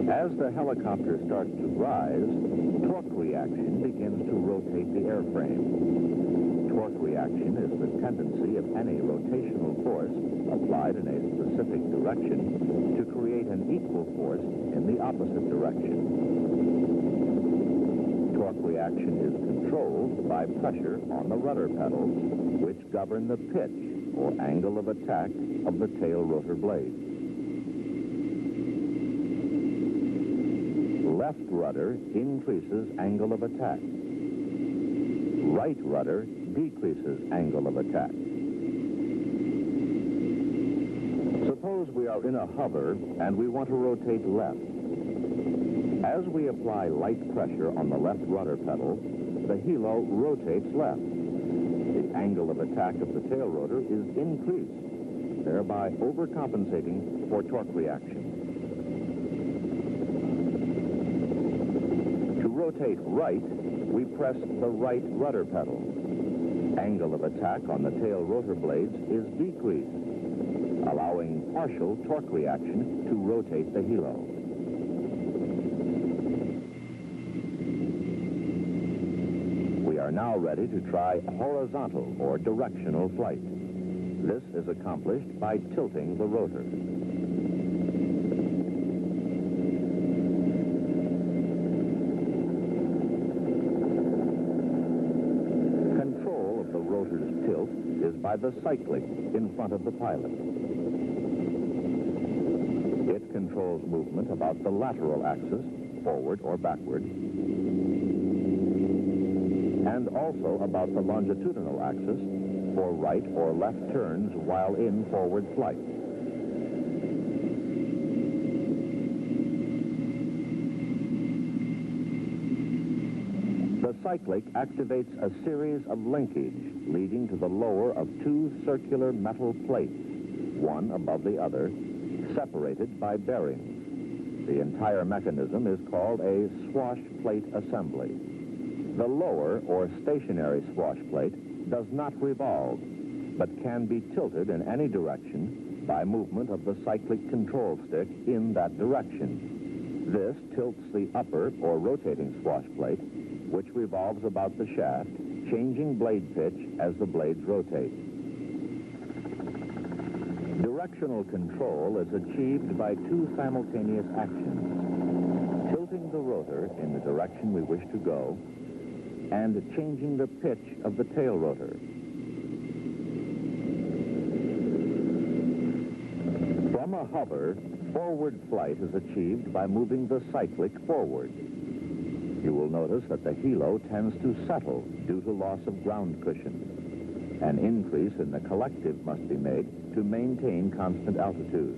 As the helicopter starts to rise, torque reaction begins to rotate the airframe. Torque reaction is the tendency of any rotational force applied in a specific direction to create an equal force in the opposite direction. Torque reaction is controlled by pressure on the rudder pedals, which govern the pitch or angle of attack of the tail rotor blade. Left rudder increases angle of attack. Right rudder decreases angle of attack. Suppose we are in a hover and we want to rotate left. As we apply light pressure on the left rudder pedal, the helo rotates left. The angle of attack of the tail rotor is increased, thereby overcompensating for torque reaction. To rotate right, we press the right rudder pedal. Angle of attack on the tail rotor blades is decreased, allowing partial torque reaction to rotate the helo. We are now ready to try horizontal or directional flight. This is accomplished by tilting the rotor. Control of the rotor's tilt is by the cyclic in front of the pilot. It controls movement about the lateral axis, forward or backward, and also about the longitudinal axis for right or left turns while in forward flight. The cyclic activates a series of linkage leading to the lower of two circular metal plates, one above the other, separated by bearings. The entire mechanism is called a swash plate assembly. The lower or stationary swash plate does not revolve, but can be tilted in any direction by movement of the cyclic control stick in that direction. This tilts the upper or rotating swash plate, which revolves about the shaft, changing blade pitch as the blades rotate. Directional control is achieved by two simultaneous actions: tilting the rotor in the direction we wish to go and changing the pitch of the tail rotor. From a hover, forward flight is achieved by moving the cyclic forward. You will notice that the helo tends to settle due to loss of ground cushion. An increase in the collective must be made to maintain constant altitude.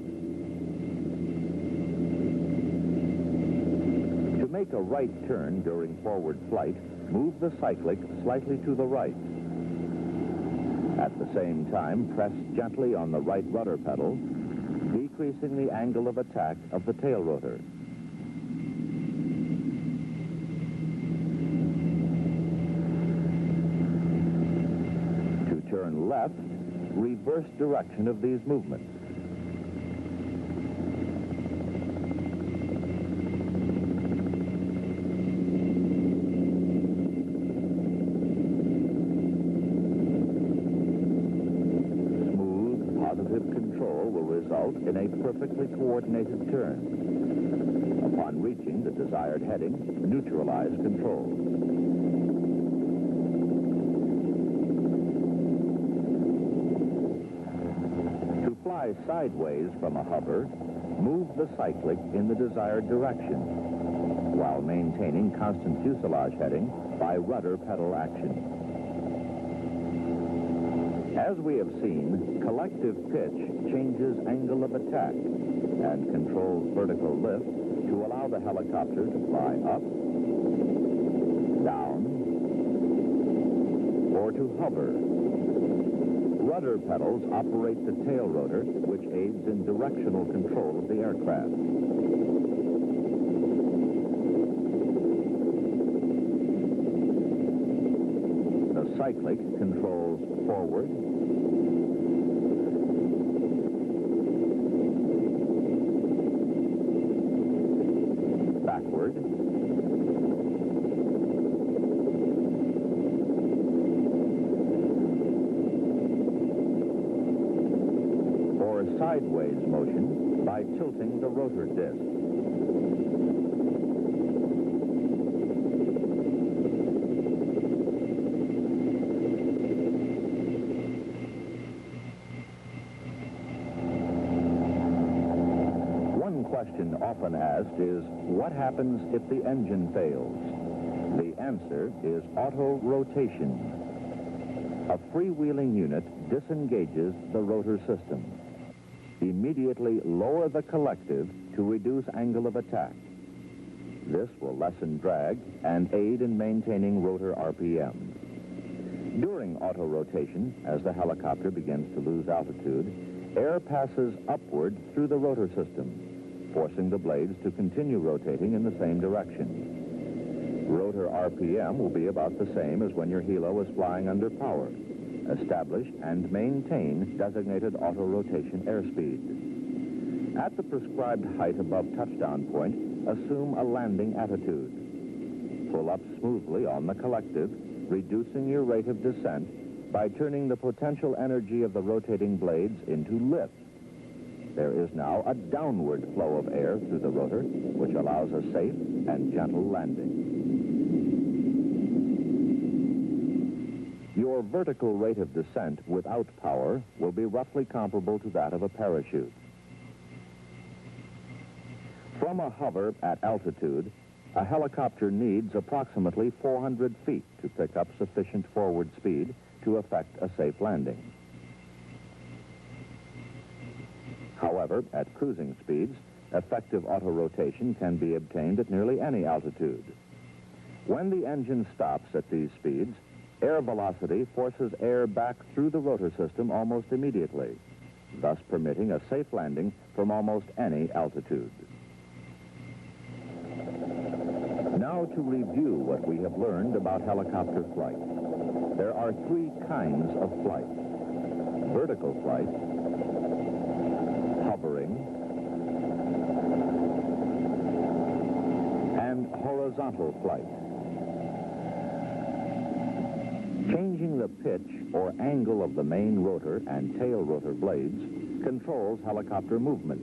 To make a right turn during forward flight, move the cyclic slightly to the right. At the same time, press gently on the right rudder pedal, decreasing the angle of attack of the tail rotor. To turn left, reverse direction of these movements. In a perfectly coordinated turn. Upon reaching the desired heading, neutralize control. To fly sideways from a hover, move the cyclic in the desired direction, while maintaining constant fuselage heading by rudder pedal action. As we have seen, collective pitch changes angle of attack and controls vertical lift to allow the helicopter to fly up or to hover. Rudder pedals operate the tail rotor, which aids in directional control of the aircraft. The cyclic controls forward, backward, or sideways motion by tilting the rotor disc. One question often asked is, what happens if the engine fails? The answer is auto-rotation. A freewheeling unit disengages the rotor system. Immediately lower the collective to reduce angle of attack. This will lessen drag and aid in maintaining rotor RPM. During auto-rotation, as the helicopter begins to lose altitude, air passes upward through the rotor system, forcing the blades to continue rotating in the same direction. Rotor RPM will be about the same as when your helo was flying under power. Establish and maintain designated auto-rotation airspeed. At the prescribed height above touchdown point, assume a landing attitude. Pull up smoothly on the collective, reducing your rate of descent by turning the potential energy of the rotating blades into lift. There is now a downward flow of air through the rotor, which allows a safe and gentle landing. Your vertical rate of descent without power will be roughly comparable to that of a parachute. From a hover at altitude, a helicopter needs approximately 400 feet to pick up sufficient forward speed to effect a safe landing. However, at cruising speeds, effective auto-rotation can be obtained at nearly any altitude. When the engine stops at these speeds, air velocity forces air back through the rotor system almost immediately, thus permitting a safe landing from almost any altitude. Now to review what we have learned about helicopter flight. There are three kinds of flight: vertical flight, hovering, and horizontal flight. Changing the pitch or angle of the main rotor and tail rotor blades controls helicopter movement.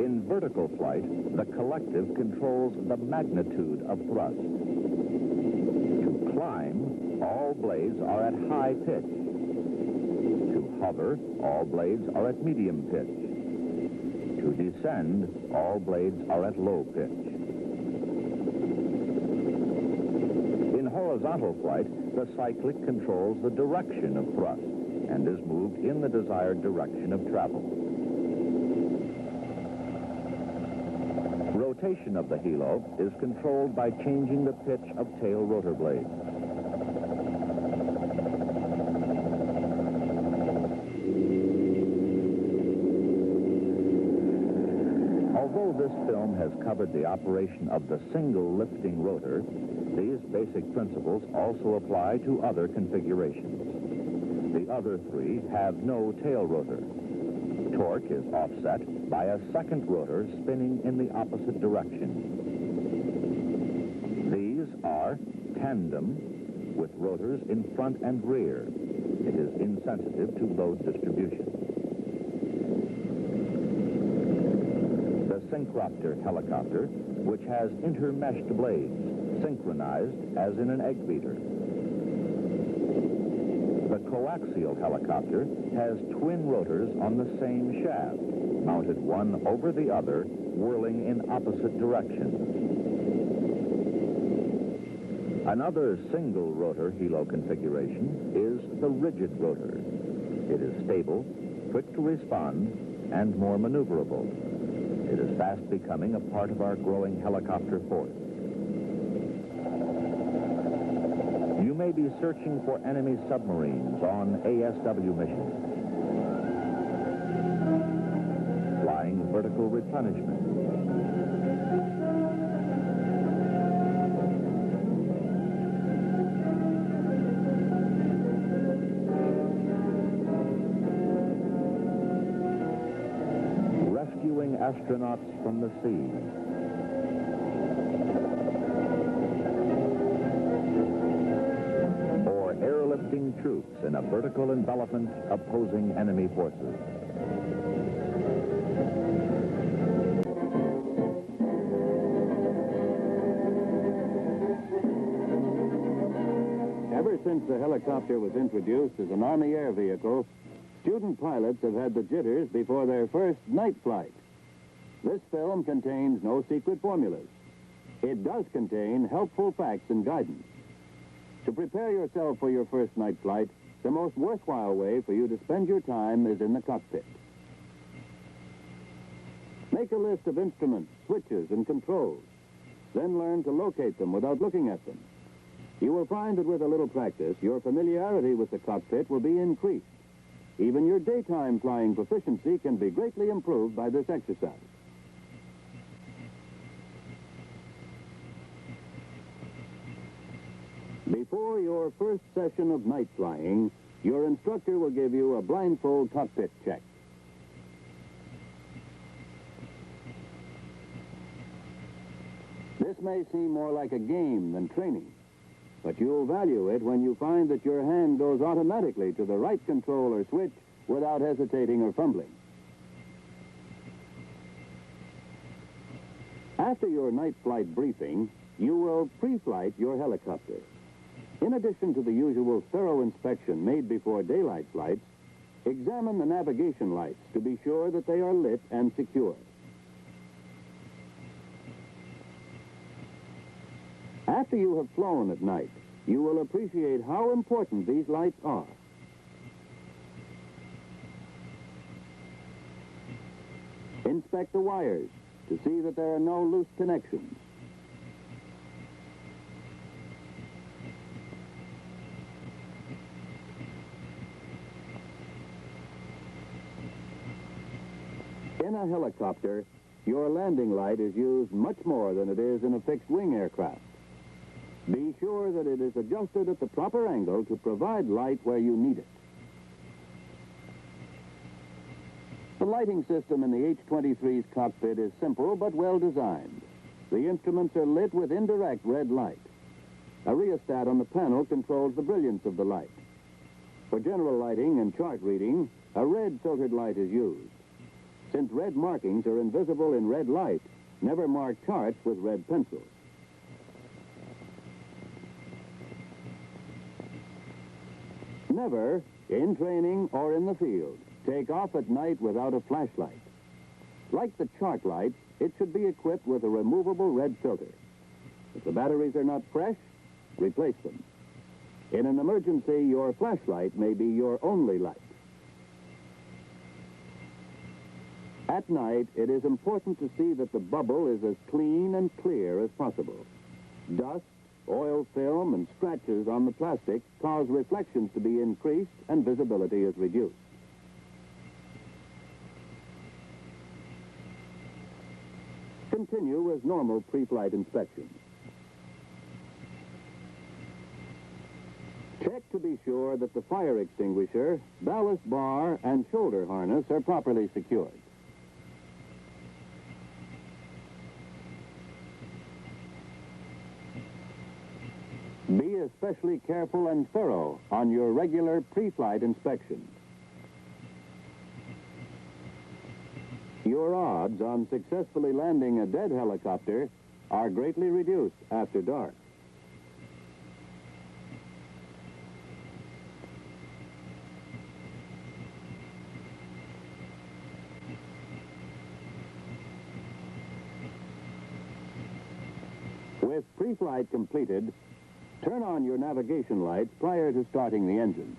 In vertical flight, the collective controls the magnitude of thrust. To climb, all blades are at high pitch. To hover, all blades are at medium pitch. To descend, all blades are at low pitch. In horizontal flight, the cyclic controls the direction of thrust and is moved in the desired direction of travel. Rotation of the helo is controlled by changing the pitch of tail rotor blades. Although this film has covered the operation of the single lifting rotor, these basic principles also apply to other configurations. The other three have no tail rotor. Torque is offset by a second rotor spinning in the opposite direction. These are tandem, with rotors in front and rear. It is insensitive to load distribution. The Syncropter helicopter, which has intermeshed blades, synchronized as in an egg beater. The coaxial helicopter has twin rotors on the same shaft, mounted one over the other, whirling in opposite directions. Another single rotor helo configuration is the rigid rotor. It is stable, quick to respond, and more maneuverable. It is fast becoming a part of our growing helicopter force. may be searching for enemy submarines on ASW missions, flying vertical replenishment, rescuing astronauts from the sea, or airlifting troops in a vertical envelopment opposing enemy forces. Ever since the helicopter was introduced as an Army air vehicle, student pilots have had the jitters before their first night flight. This film contains no secret formulas. It does contain helpful facts and guidance. To prepare yourself for your first night flight, the most worthwhile way for you to spend your time is in the cockpit. Make a list of instruments, switches, and controls. Then learn to locate them without looking at them. You will find that with a little practice, your familiarity with the cockpit will be increased. Even your daytime flying proficiency can be greatly improved by this exercise. Before your first session of night flying, your instructor will give you a blindfold cockpit check. This may seem more like a game than training, but you'll value it when you find that your hand goes automatically to the right control or switch without hesitating or fumbling. After your night flight briefing, you will pre-flight your helicopter. In addition to the usual thorough inspection made before daylight flights, examine the navigation lights to be sure that they are lit and secure. After you have flown at night, you will appreciate how important these lights are. Inspect the wires to see that there are no loose connections. In a helicopter, your landing light is used much more than it is in a fixed-wing aircraft. Be sure that it is adjusted at the proper angle to provide light where you need it. The lighting system in the H-23's cockpit is simple but well designed. The instruments are lit with indirect red light. A rheostat on the panel controls the brilliance of the light. For general lighting and chart reading, a red filtered light is used. Since red markings are invisible in red light, never mark charts with red pencils. Never, in training or in the field, take off at night without a flashlight. Like the chart light, it should be equipped with a removable red filter. If the batteries are not fresh, replace them. In an emergency, your flashlight may be your only light. At night, it is important to see that the bubble is as clean and clear as possible. Dust, oil film, and scratches on the plastic cause reflections to be increased and visibility is reduced. Continue with normal pre-flight inspection. Check to be sure that the fire extinguisher, ballast bar, and shoulder harness are properly secured. Be especially careful and thorough on your regular pre-flight inspection. Your odds on successfully landing a dead helicopter are greatly reduced after dark. With pre-flight completed, turn on your navigation lights prior to starting the engine.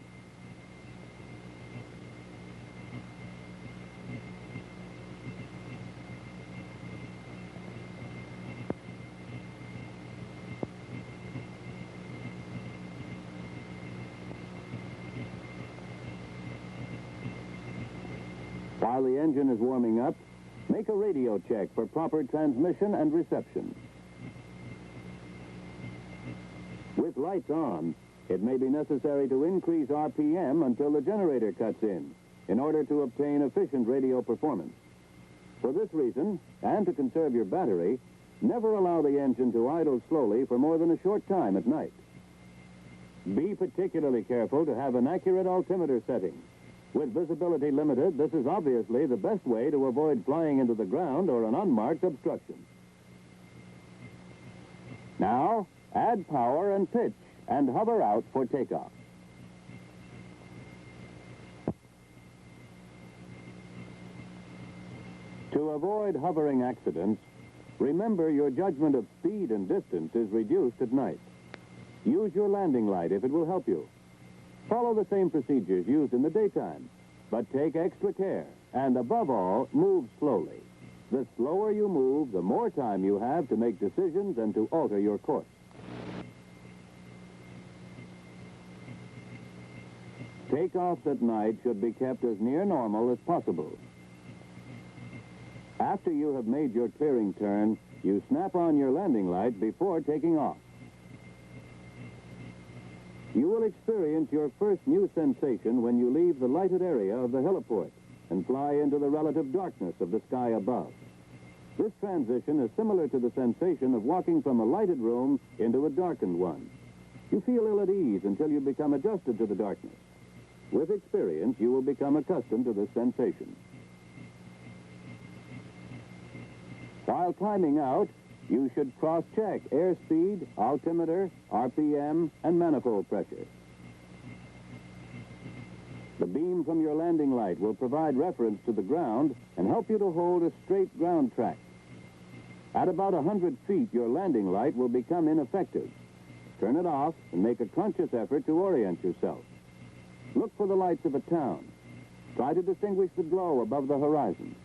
While the engine is warming up, make a radio check for proper transmission and reception. With lights on, it may be necessary to increase RPM until the generator cuts in order to obtain efficient radio performance. For this reason, and to conserve your battery, never allow the engine to idle slowly for more than a short time at night. Be particularly careful to have an accurate altimeter setting. With visibility limited, this is obviously the best way to avoid flying into the ground or an unmarked obstruction. Now, add power and pitch and hover out for takeoff. To avoid hovering accidents, remember your judgment of speed and distance is reduced at night. Use your landing light if it will help you. Follow the same procedures used in the daytime, but take extra care, and above all, move slowly. The slower you move, the more time you have to make decisions and to alter your course. Takeoffs at night should be kept as near normal as possible. After you have made your clearing turn, you snap on your landing light before taking off. You will experience your first new sensation when you leave the lighted area of the heliport and fly into the relative darkness of the sky above. This transition is similar to the sensation of walking from a lighted room into a darkened one. You feel ill at ease until you become adjusted to the darkness. With experience, you will become accustomed to this sensation. While climbing out, you should cross-check airspeed, altimeter, RPM, and manifold pressure. The beam from your landing light will provide reference to the ground and help you to hold a straight ground track. At about 100 feet, your landing light will become ineffective. Turn it off and make a conscious effort to orient yourself. Look for the lights of a town. Try to distinguish the glow above the horizon.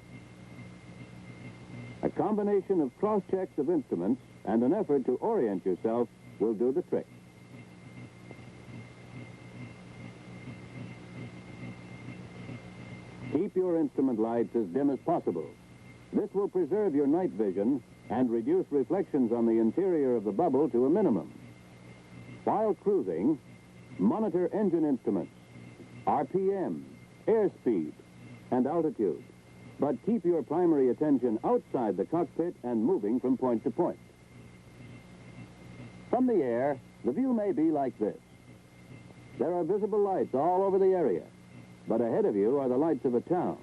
A combination of cross-checks of instruments and an effort to orient yourself will do the trick. Keep your instrument lights as dim as possible. This will preserve your night vision and reduce reflections on the interior of the bubble to a minimum. While cruising, monitor engine instruments, RPM, airspeed, and altitude. But keep your primary attention outside the cockpit and moving from point to point. From the air, the view may be like this. There are visible lights all over the area, but ahead of you are the lights of a town.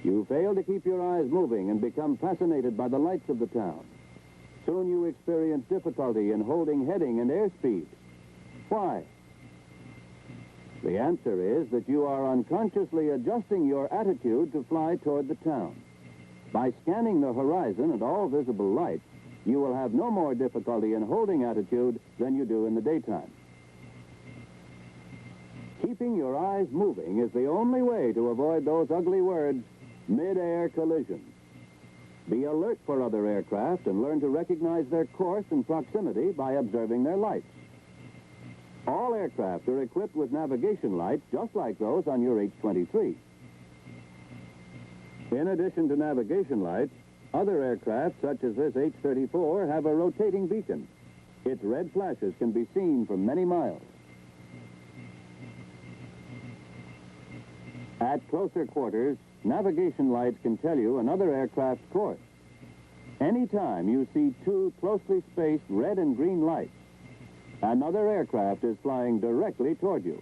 You fail to keep your eyes moving and become fascinated by the lights of the town. Soon you experience difficulty in holding heading and airspeed. Why? The answer is that you are unconsciously adjusting your attitude to fly toward the town. By scanning the horizon and all visible lights, you will have no more difficulty in holding attitude than you do in the daytime. Keeping your eyes moving is the only way to avoid those ugly words, mid-air collision. Be alert for other aircraft and learn to recognize their course and proximity by observing their lights. All aircraft are equipped with navigation lights just like those on your H-23. In addition to navigation lights, other aircraft, such as this H-34, have a rotating beacon. Its red flashes can be seen from many miles. At closer quarters, navigation lights can tell you another aircraft's course. Anytime you see two closely spaced red and green lights, another aircraft is flying directly toward you.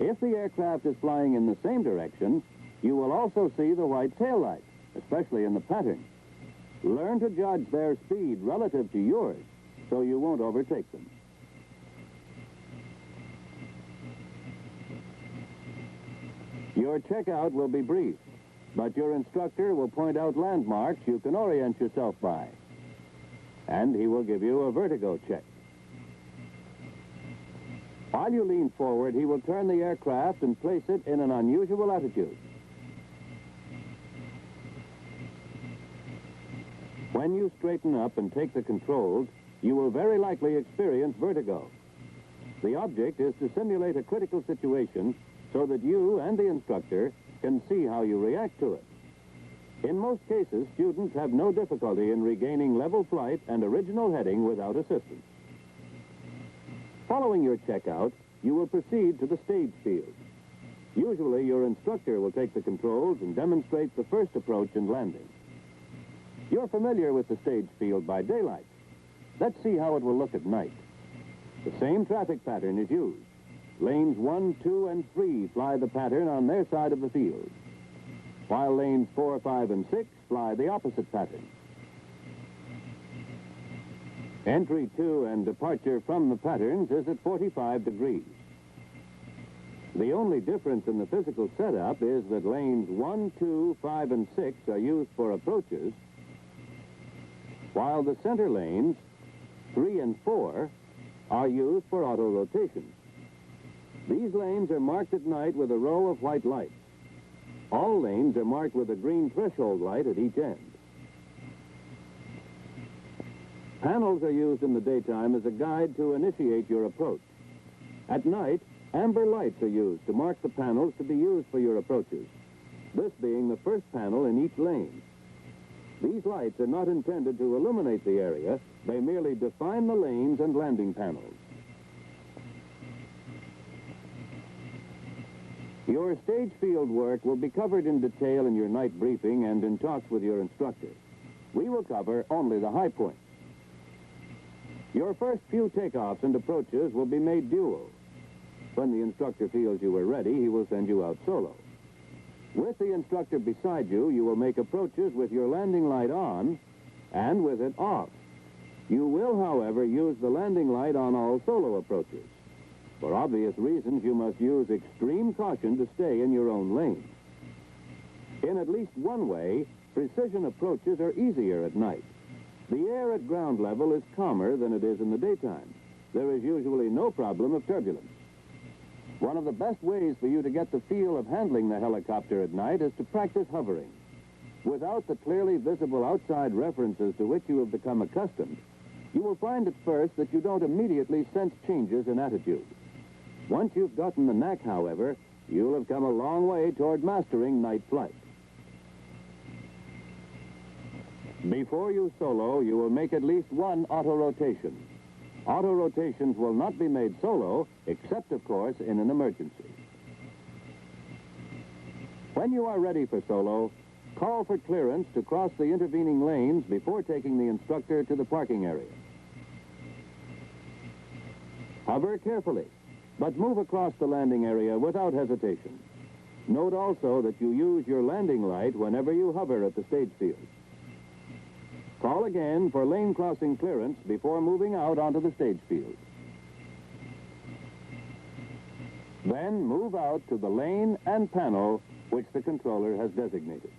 If the aircraft is flying in the same direction, you will also see the white tail lights, especially in the pattern. Learn to judge their speed relative to yours so you won't overtake them. Your checkout will be brief, but your instructor will point out landmarks you can orient yourself by. And he will give you a vertigo check. While you lean forward, he will turn the aircraft and place it in an unusual attitude. When you straighten up and take the controls, you will very likely experience vertigo. The object is to simulate a critical situation so that you and the instructor can see how you react to it. In most cases, students have no difficulty in regaining level flight and original heading without assistance. Following your checkout, you will proceed to the stage field. Usually, your instructor will take the controls and demonstrate the first approach and landing. You're familiar with the stage field by daylight. Let's see how it will look at night. The same traffic pattern is used. Lanes 1, 2, and 3 fly the pattern on their side of the field, while lanes 4, 5, and 6 fly the opposite pattern. Entry to and departure from the patterns is at 45 degrees. The only difference in the physical setup is that lanes 1, 2, 5, and 6 are used for approaches, while the center lanes, 3 and 4, are used for auto rotation. These lanes are marked at night with a row of white lights. All lanes are marked with a green threshold light at each end. Panels are used in the daytime as a guide to initiate your approach. At night, amber lights are used to mark the panels to be used for your approaches, this being the first panel in each lane. These lights are not intended to illuminate the area. They merely define the lanes and landing panels. Your stage field work will be covered in detail in your night briefing and in talks with your instructor. We will cover only the high points. Your first few takeoffs and approaches will be made dual. When the instructor feels you are ready, he will send you out solo. With the instructor beside you, you will make approaches with your landing light on and with it off. You will, however, use the landing light on all solo approaches. For obvious reasons, you must use extreme caution to stay in your own lane. In at least one way, precision approaches are easier at night. The air at ground level is calmer than it is in the daytime. There is usually no problem of turbulence. One of the best ways for you to get the feel of handling the helicopter at night is to practice hovering. Without the clearly visible outside references to which you have become accustomed, you will find at first that you don't immediately sense changes in attitude. Once you've gotten the knack, however, you'll have come a long way toward mastering night flight. Before you solo, you will make at least one auto-rotation. Auto-rotations will not be made solo, except, of course, in an emergency. When you are ready for solo, call for clearance to cross the intervening lanes before taking the instructor to the parking area. Hover carefully, but move across the landing area without hesitation. Note also that you use your landing light whenever you hover at the stage field. Call again for lane crossing clearance before moving out onto the stage field. Then move out to the lane and panel which the controller has designated.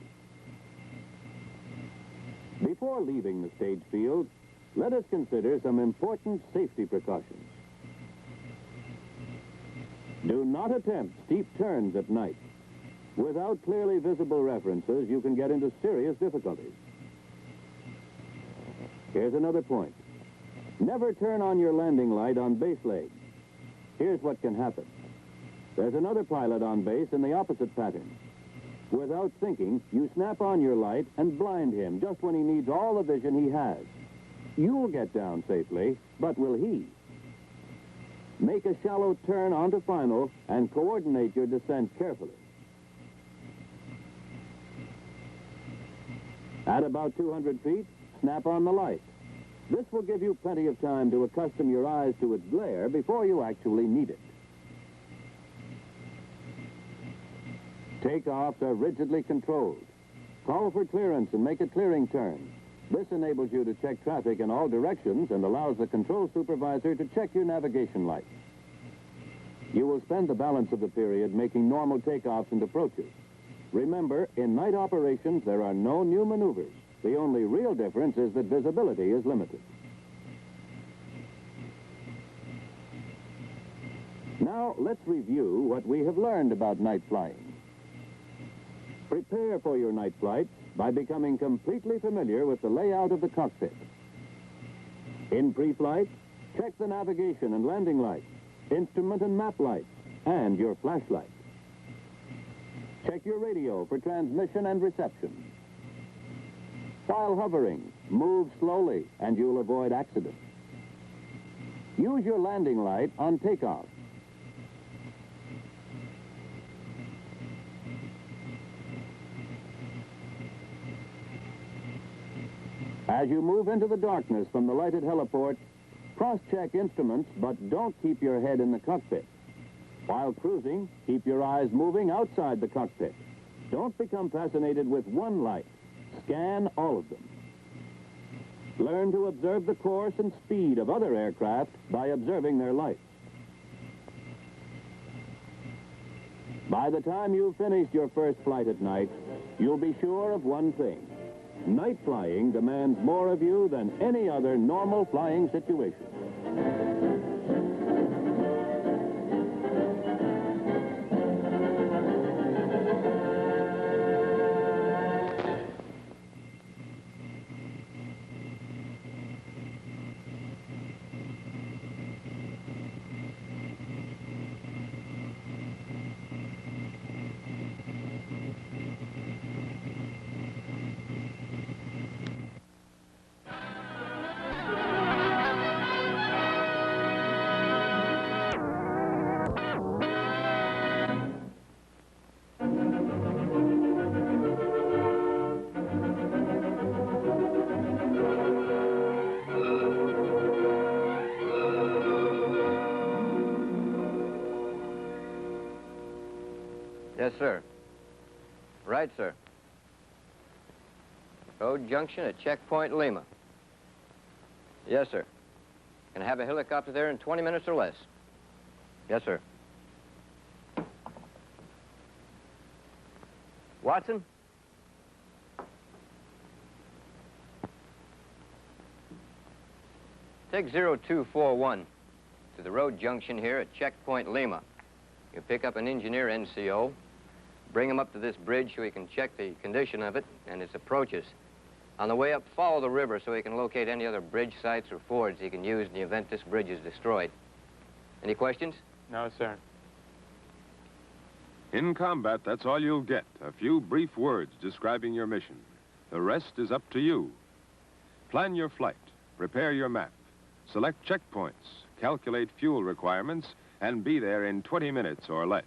Before leaving the stage field, let us consider some important safety precautions. Do not attempt steep turns at night. Without clearly visible references, you can get into serious difficulties. Here's another point. Never turn on your landing light on base legs. Here's what can happen. There's another pilot on base in the opposite pattern. Without thinking, you snap on your light and blind him just when he needs all the vision he has. You'll get down safely, but will he? Make a shallow turn onto final and coordinate your descent carefully. At about 200 feet, snap on the light. This will give you plenty of time to accustom your eyes to its glare before you actually need it. Takeoffs are rigidly controlled. Call for clearance and make a clearing turn. This enables you to check traffic in all directions and allows the control supervisor to check your navigation lights. You will spend the balance of the period making normal takeoffs and approaches. Remember, in night operations, there are no new maneuvers. The only real difference is that visibility is limited. Now, let's review what we have learned about night flying. Prepare for your night flight by becoming completely familiar with the layout of the cockpit. In pre-flight, check the navigation and landing lights, instrument and map lights, and your flashlight. Check your radio for transmission and reception. While hovering, move slowly and you'll avoid accidents. Use your landing light on takeoff. As you move into the darkness from the lighted heliport, cross-check instruments, but don't keep your head in the cockpit. While cruising, keep your eyes moving outside the cockpit. Don't become fascinated with one light. Scan all of them. Learn to observe the course and speed of other aircraft by observing their lights. By the time you've finished your first flight at night, you'll be sure of one thing. Night flying demands more of you than any other normal flying situation. Yes, sir. Right, sir. Road junction at Checkpoint Lima. Yes, sir. Can have a helicopter there in 20 minutes or less. Yes, sir. Watson? Take 0241 to the road junction here at Checkpoint Lima. You pick up an engineer NCO, bring him up to this bridge so he can check the condition of it and its approaches. On the way up, follow the river so he can locate any other bridge sites or fords he can use in the event this bridge is destroyed. Any questions? No, sir. In combat, that's all you'll get. A few brief words describing your mission. The rest is up to you. Plan your flight, prepare your map, select checkpoints, calculate fuel requirements, and be there in 20 minutes or less.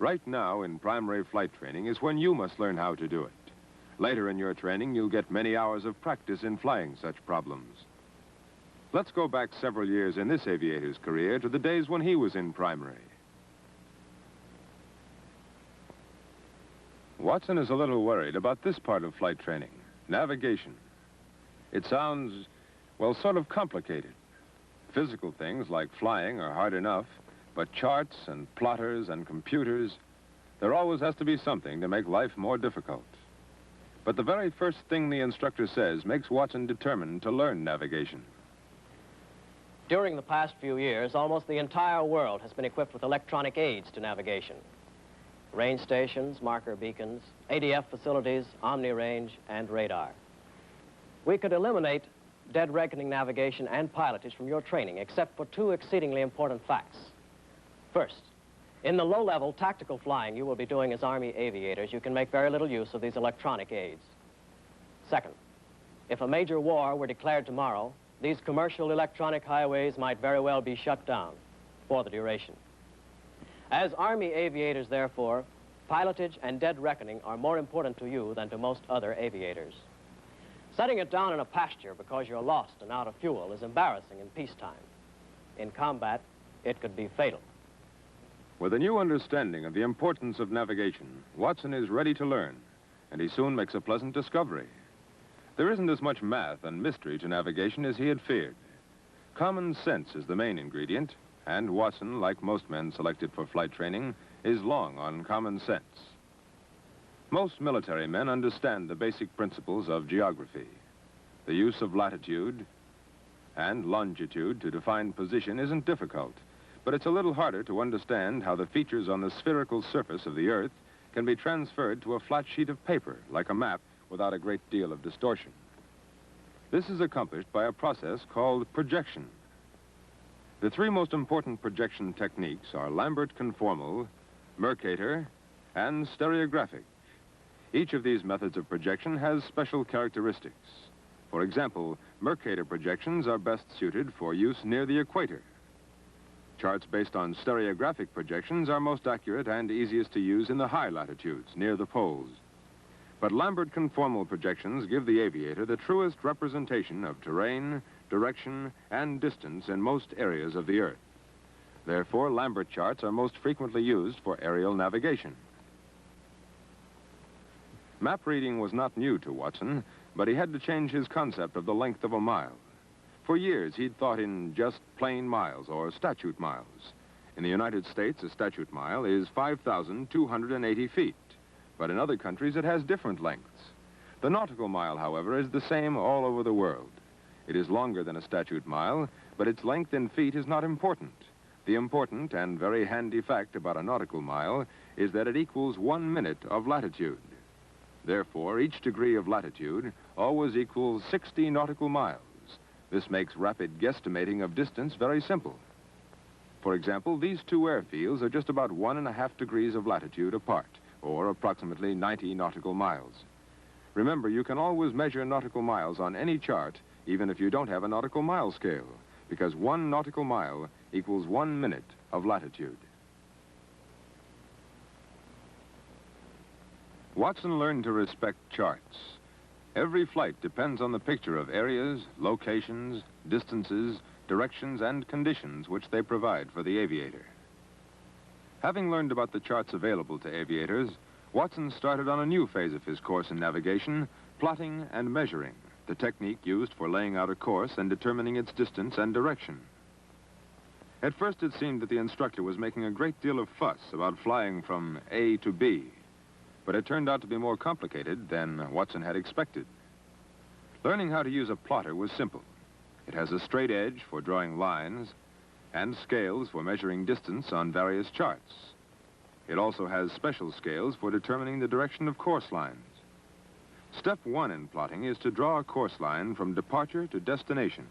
Right now, in primary flight training, is when you must learn how to do it. Later in your training, you'll get many hours of practice in flying such problems. Let's go back several years in this aviator's career to the days when he was in primary. Watson is a little worried about this part of flight training, navigation. It sounds, well, sort of complicated. Physical things like flying are hard enough, but charts and plotters and computers, there always has to be something to make life more difficult. But the very first thing the instructor says makes Watson determined to learn navigation. During the past few years, almost the entire world has been equipped with electronic aids to navigation. Range stations, marker beacons, ADF facilities, omni-range, and radar. We could eliminate dead reckoning navigation and pilotage from your training, except for two exceedingly important facts. First, in the low-level tactical flying you will be doing as Army aviators, you can make very little use of these electronic aids. Second, if a major war were declared tomorrow, these commercial electronic highways might very well be shut down for the duration. As Army aviators, therefore, pilotage and dead reckoning are more important to you than to most other aviators. Setting it down in a pasture because you're lost and out of fuel is embarrassing in peacetime. In combat, it could be fatal. With a new understanding of the importance of navigation, Watson is ready to learn, and he soon makes a pleasant discovery. There isn't as much math and mystery to navigation as he had feared. Common sense is the main ingredient, and Watson, like most men selected for flight training, is long on common sense. Most military men understand the basic principles of geography. The use of latitude and longitude to define position isn't difficult, but it's a little harder to understand how the features on the spherical surface of the Earth can be transferred to a flat sheet of paper, like a map, without a great deal of distortion. This is accomplished by a process called projection. The three most important projection techniques are Lambert conformal, Mercator, and stereographic. Each of these methods of projection has special characteristics. For example, Mercator projections are best suited for use near the equator. Charts based on stereographic projections are most accurate and easiest to use in the high latitudes, near the poles. But Lambert conformal projections give the aviator the truest representation of terrain, direction, and distance in most areas of the Earth. Therefore, Lambert charts are most frequently used for aerial navigation. Map reading was not new to Watson, but he had to change his concept of the length of a mile. For years, he'd thought in just plain miles or statute miles. In the United States, a statute mile is 5,280 feet, but in other countries it has different lengths. The nautical mile, however, is the same all over the world. It is longer than a statute mile, but its length in feet is not important. The important and very handy fact about a nautical mile is that it equals 1 minute of latitude. Therefore, each degree of latitude always equals 60 nautical miles. This makes rapid guesstimating of distance very simple. For example, these two airfields are just about 1.5 degrees of latitude apart, or approximately 90 nautical miles. Remember, you can always measure nautical miles on any chart, even if you don't have a nautical mile scale, because 1 nautical mile equals 1 minute of latitude. Watson learned to respect charts. Every flight depends on the picture of areas, locations, distances, directions, and conditions which they provide for the aviator. Having learned about the charts available to aviators, Watson started on a new phase of his course in navigation, plotting and measuring, the technique used for laying out a course and determining its distance and direction. At first, it seemed that the instructor was making a great deal of fuss about flying from A to B, but it turned out to be more complicated than Watson had expected. Learning how to use a plotter was simple. It has a straight edge for drawing lines and scales for measuring distance on various charts. It also has special scales for determining the direction of course lines. Step 1 in plotting is to draw a course line from departure to destination.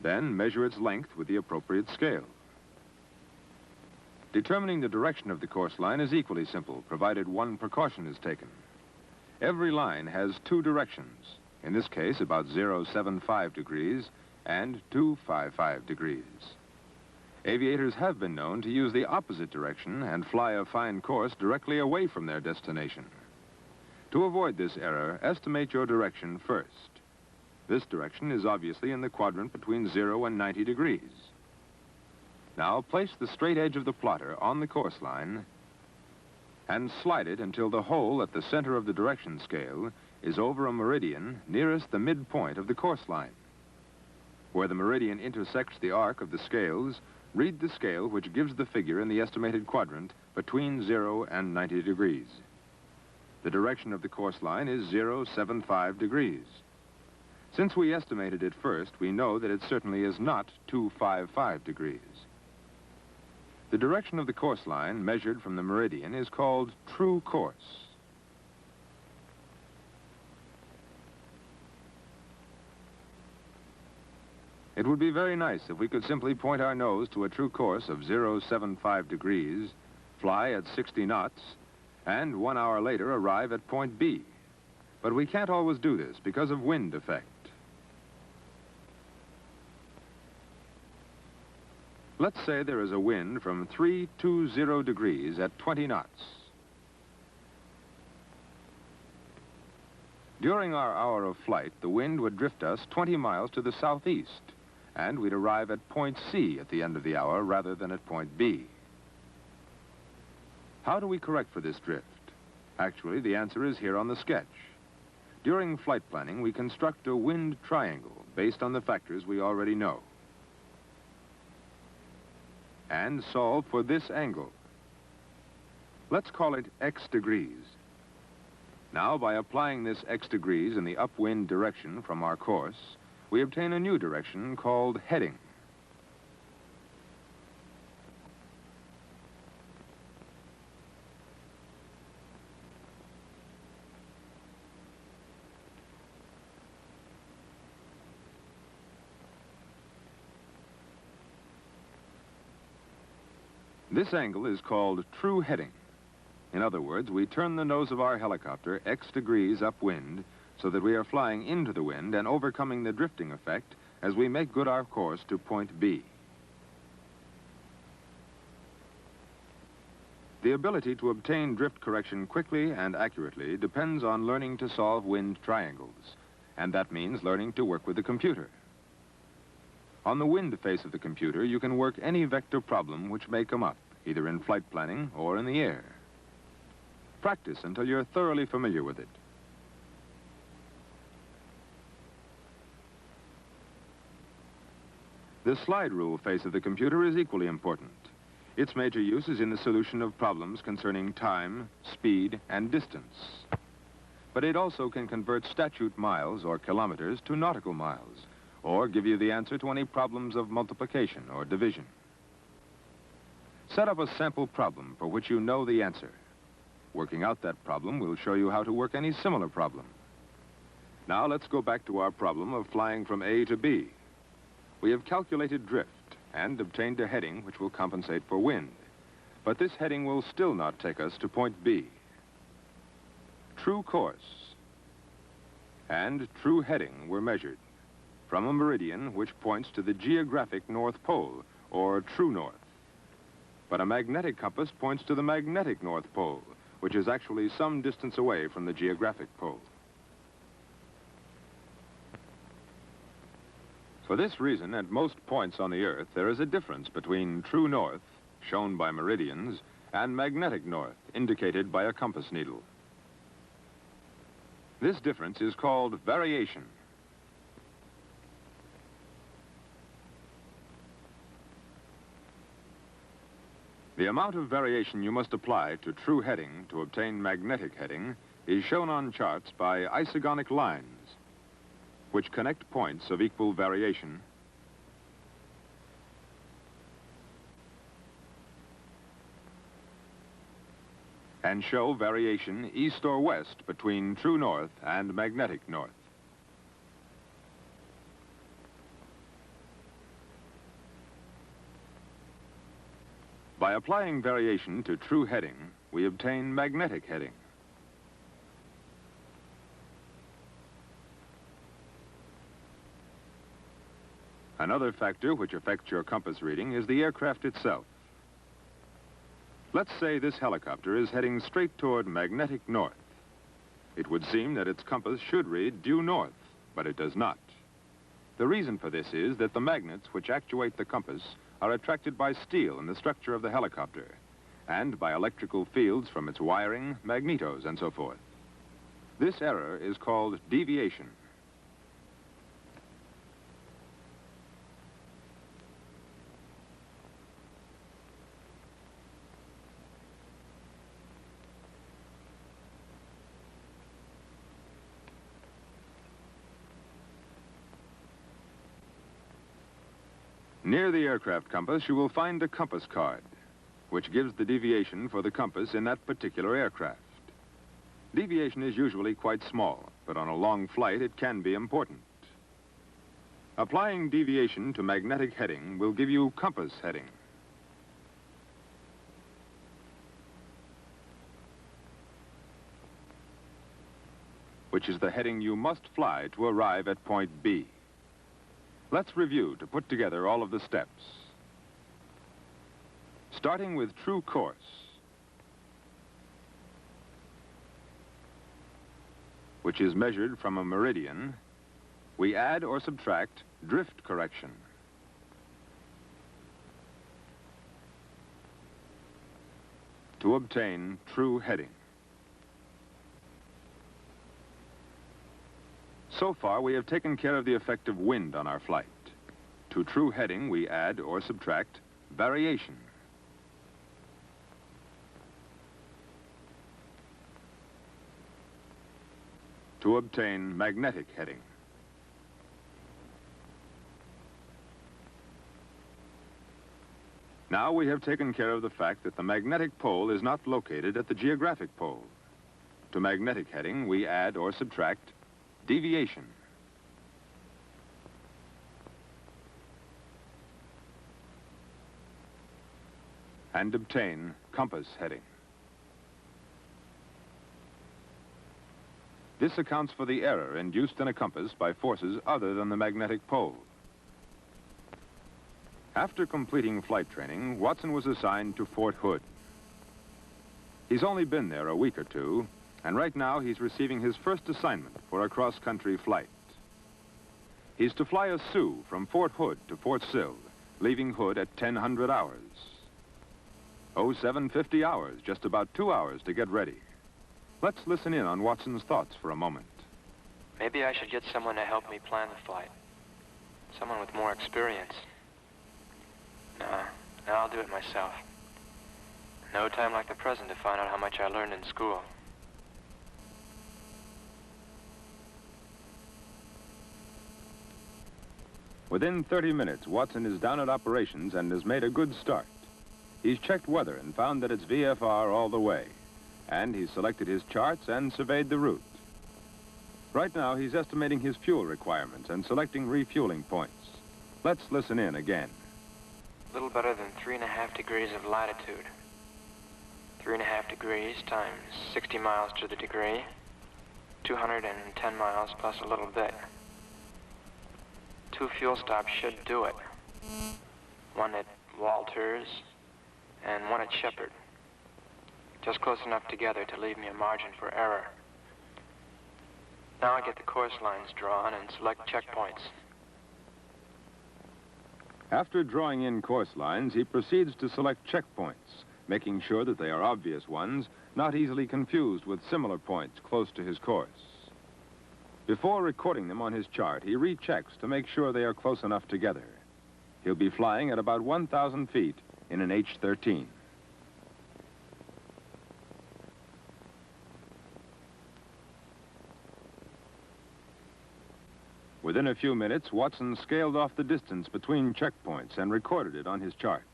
Then measure its length with the appropriate scale. Determining the direction of the course line is equally simple, provided one precaution is taken. Every line has 2 directions, in this case about 075 degrees and 255 degrees. Aviators have been known to use the opposite direction and fly a fine course directly away from their destination. To avoid this error, estimate your direction first. This direction is obviously in the quadrant between 0 and 90 degrees. Now, place the straight edge of the plotter on the course line and slide it until the hole at the center of the direction scale is over a meridian nearest the midpoint of the course line. Where the meridian intersects the arc of the scales, read the scale which gives the figure in the estimated quadrant between 0 and 90 degrees. The direction of the course line is 075 degrees. Since we estimated it first, we know that it certainly is not 255 degrees. The direction of the course line measured from the meridian is called true course. It would be very nice if we could simply point our nose to a true course of 075 degrees, fly at 60 knots, and 1 hour later arrive at point B. But we can't always do this because of wind effect. Let's say there is a wind from 320 degrees at 20 knots. During our hour of flight, the wind would drift us 20 miles to the southeast, and we'd arrive at point C at the end of the hour rather than at point B. How do we correct for this drift? Actually, the answer is here on the sketch. During flight planning, we construct a wind triangle based on the factors we already know, and solve for this angle. Let's call it X degrees. Now, by applying this X degrees in the upwind direction from our course, we obtain a new direction called heading. This angle is called true heading. In other words, we turn the nose of our helicopter X degrees upwind so that we are flying into the wind and overcoming the drifting effect as we make good our course to point B. The ability to obtain drift correction quickly and accurately depends on learning to solve wind triangles, and that means learning to work with the computer. On the wind face of the computer, you can work any vector problem which may come up, either in flight planning or in the air. Practice until you're thoroughly familiar with it. The slide rule face of the computer is equally important. Its major use is in the solution of problems concerning time, speed, and distance. But it also can convert statute miles or kilometers to nautical miles, or give you the answer to any problems of multiplication or division. Set up a sample problem for which you know the answer. Working out that problem will show you how to work any similar problem. Now let's go back to our problem of flying from A to B. We have calculated drift and obtained a heading which will compensate for wind. But this heading will still not take us to point B. True course and true heading were measured from a meridian which points to the geographic North Pole, or true north. But a magnetic compass points to the magnetic North Pole, which is actually some distance away from the geographic pole. For this reason, at most points on the Earth, there is a difference between true north, shown by meridians, and magnetic north, indicated by a compass needle. This difference is called variation. The amount of variation you must apply to true heading to obtain magnetic heading is shown on charts by isogonic lines, which connect points of equal variation and show variation east or west between true north and magnetic north. By applying variation to true heading, we obtain magnetic heading. Another factor which affects your compass reading is the aircraft itself. Let's say this helicopter is heading straight toward magnetic north. It would seem that its compass should read due north, but it does not. The reason for this is that the magnets which actuate the compass are attracted by steel in the structure of the helicopter, and by electrical fields from its wiring, magnetos, and so forth. This error is called deviation. Near the aircraft compass, you will find a compass card, which gives the deviation for the compass in that particular aircraft. Deviation is usually quite small, but on a long flight it can be important. Applying deviation to magnetic heading will give you compass heading. Which is the heading you must fly to arrive at point B. Let's review to put together all of the steps. Starting with true course. Which is measured from a meridian, we add or subtract drift correction. To obtain true heading. So far, we have taken care of the effect of wind on our flight. To true heading, we add or subtract variation. To obtain magnetic heading. Now we have taken care of the fact that the magnetic pole is not located at the geographic pole. To magnetic heading, we add or subtract deviation. and obtain compass heading. This accounts for the error induced in a compass by forces other than the magnetic pole. After completing flight training, Watson was assigned to Fort Hood. He's only been there a week or two, and right now he's receiving his first assignment for a cross-country flight. He's to fly a Sioux from Fort Hood to Fort Sill, leaving Hood at 1000 hours. Oh, 750 hours, just about 2 hours to get ready. Let's listen in on Watson's thoughts for a moment. Maybe I should get someone to help me plan the flight. Someone with more experience. No, I'll do it myself. No time like the present to find out how much I learned in school. Within 30 minutes, Watson is down at operations and has made a good start. He's checked weather and found that it's VFR all the way. And he's selected his charts and surveyed the route. Right now, he's estimating his fuel requirements and selecting refueling points. Let's listen in again. Little better than 3.5 degrees of latitude. 3.5 degrees times 60 miles to the degree. 210 miles plus a little bit. 2 fuel stops should do it. One at Walters and one at Shepherd. Just close enough together to leave me a margin for error. Now I get the course lines drawn and select checkpoints. After drawing in course lines, he proceeds to select checkpoints, making sure that they are obvious ones, not easily confused with similar points close to his course. Before recording them on his chart, he rechecks to make sure they are close enough together. He'll be flying at about 1,000 feet in an H-13. Within a few minutes, Watson scaled off the distance between checkpoints and recorded it on his charts.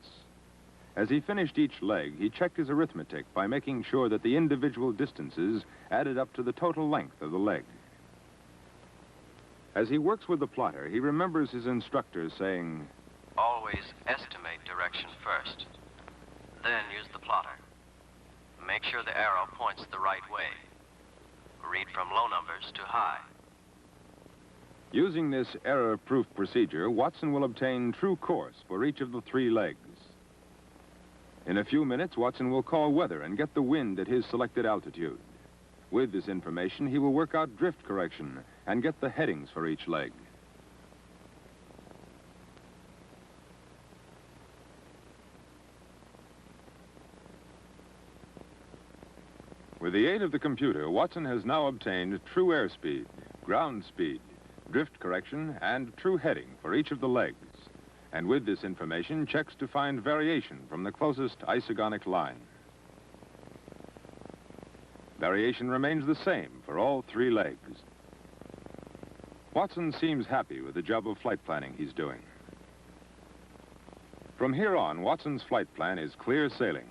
As he finished each leg, he checked his arithmetic by making sure that the individual distances added up to the total length of the leg. As he works with the plotter, he remembers his instructors saying, Always estimate direction first, then use the plotter. Make sure the arrow points the right way. Read from low numbers to high. Using this error-proof procedure, Watson will obtain true course for each of the 3 legs. In a few minutes, Watson will call weather and get the wind at his selected altitude. With this information, he will work out drift correction and get the headings for each leg. With the aid of the computer, Watson has now obtained true airspeed, ground speed, drift correction, and true heading for each of the legs. And with this information, checks to find variation from the closest isogonic line. Variation remains the same for all 3 legs. Watson seems happy with the job of flight planning he's doing. From here on, Watson's flight plan is clear sailing.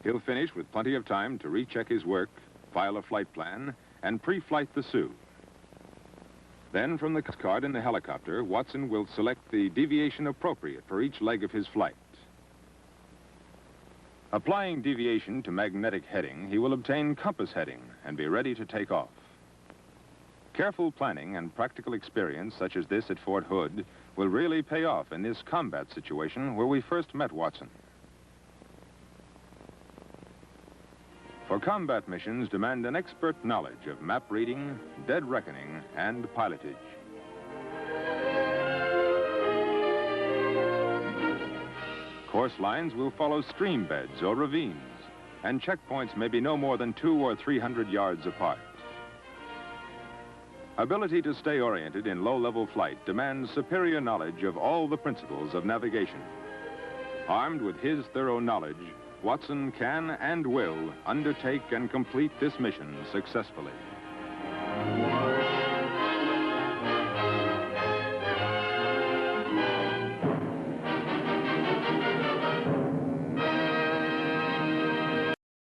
He'll finish with plenty of time to recheck his work, file a flight plan, and pre-flight the Sioux. Then, from the card in the helicopter, Watson will select the deviation appropriate for each leg of his flight. Applying deviation to magnetic heading, he will obtain compass heading and be ready to take off. Careful planning and practical experience, such as this at Fort Hood, will really pay off in this combat situation where we first met Watson. For combat missions demand an expert knowledge of map reading, dead reckoning, and pilotage. Course lines will follow stream beds or ravines, and checkpoints may be no more than 200 or 300 yards apart. Ability to stay oriented in low-level flight demands superior knowledge of all the principles of navigation. Armed with his thorough knowledge, Watson can and will undertake and complete this mission successfully.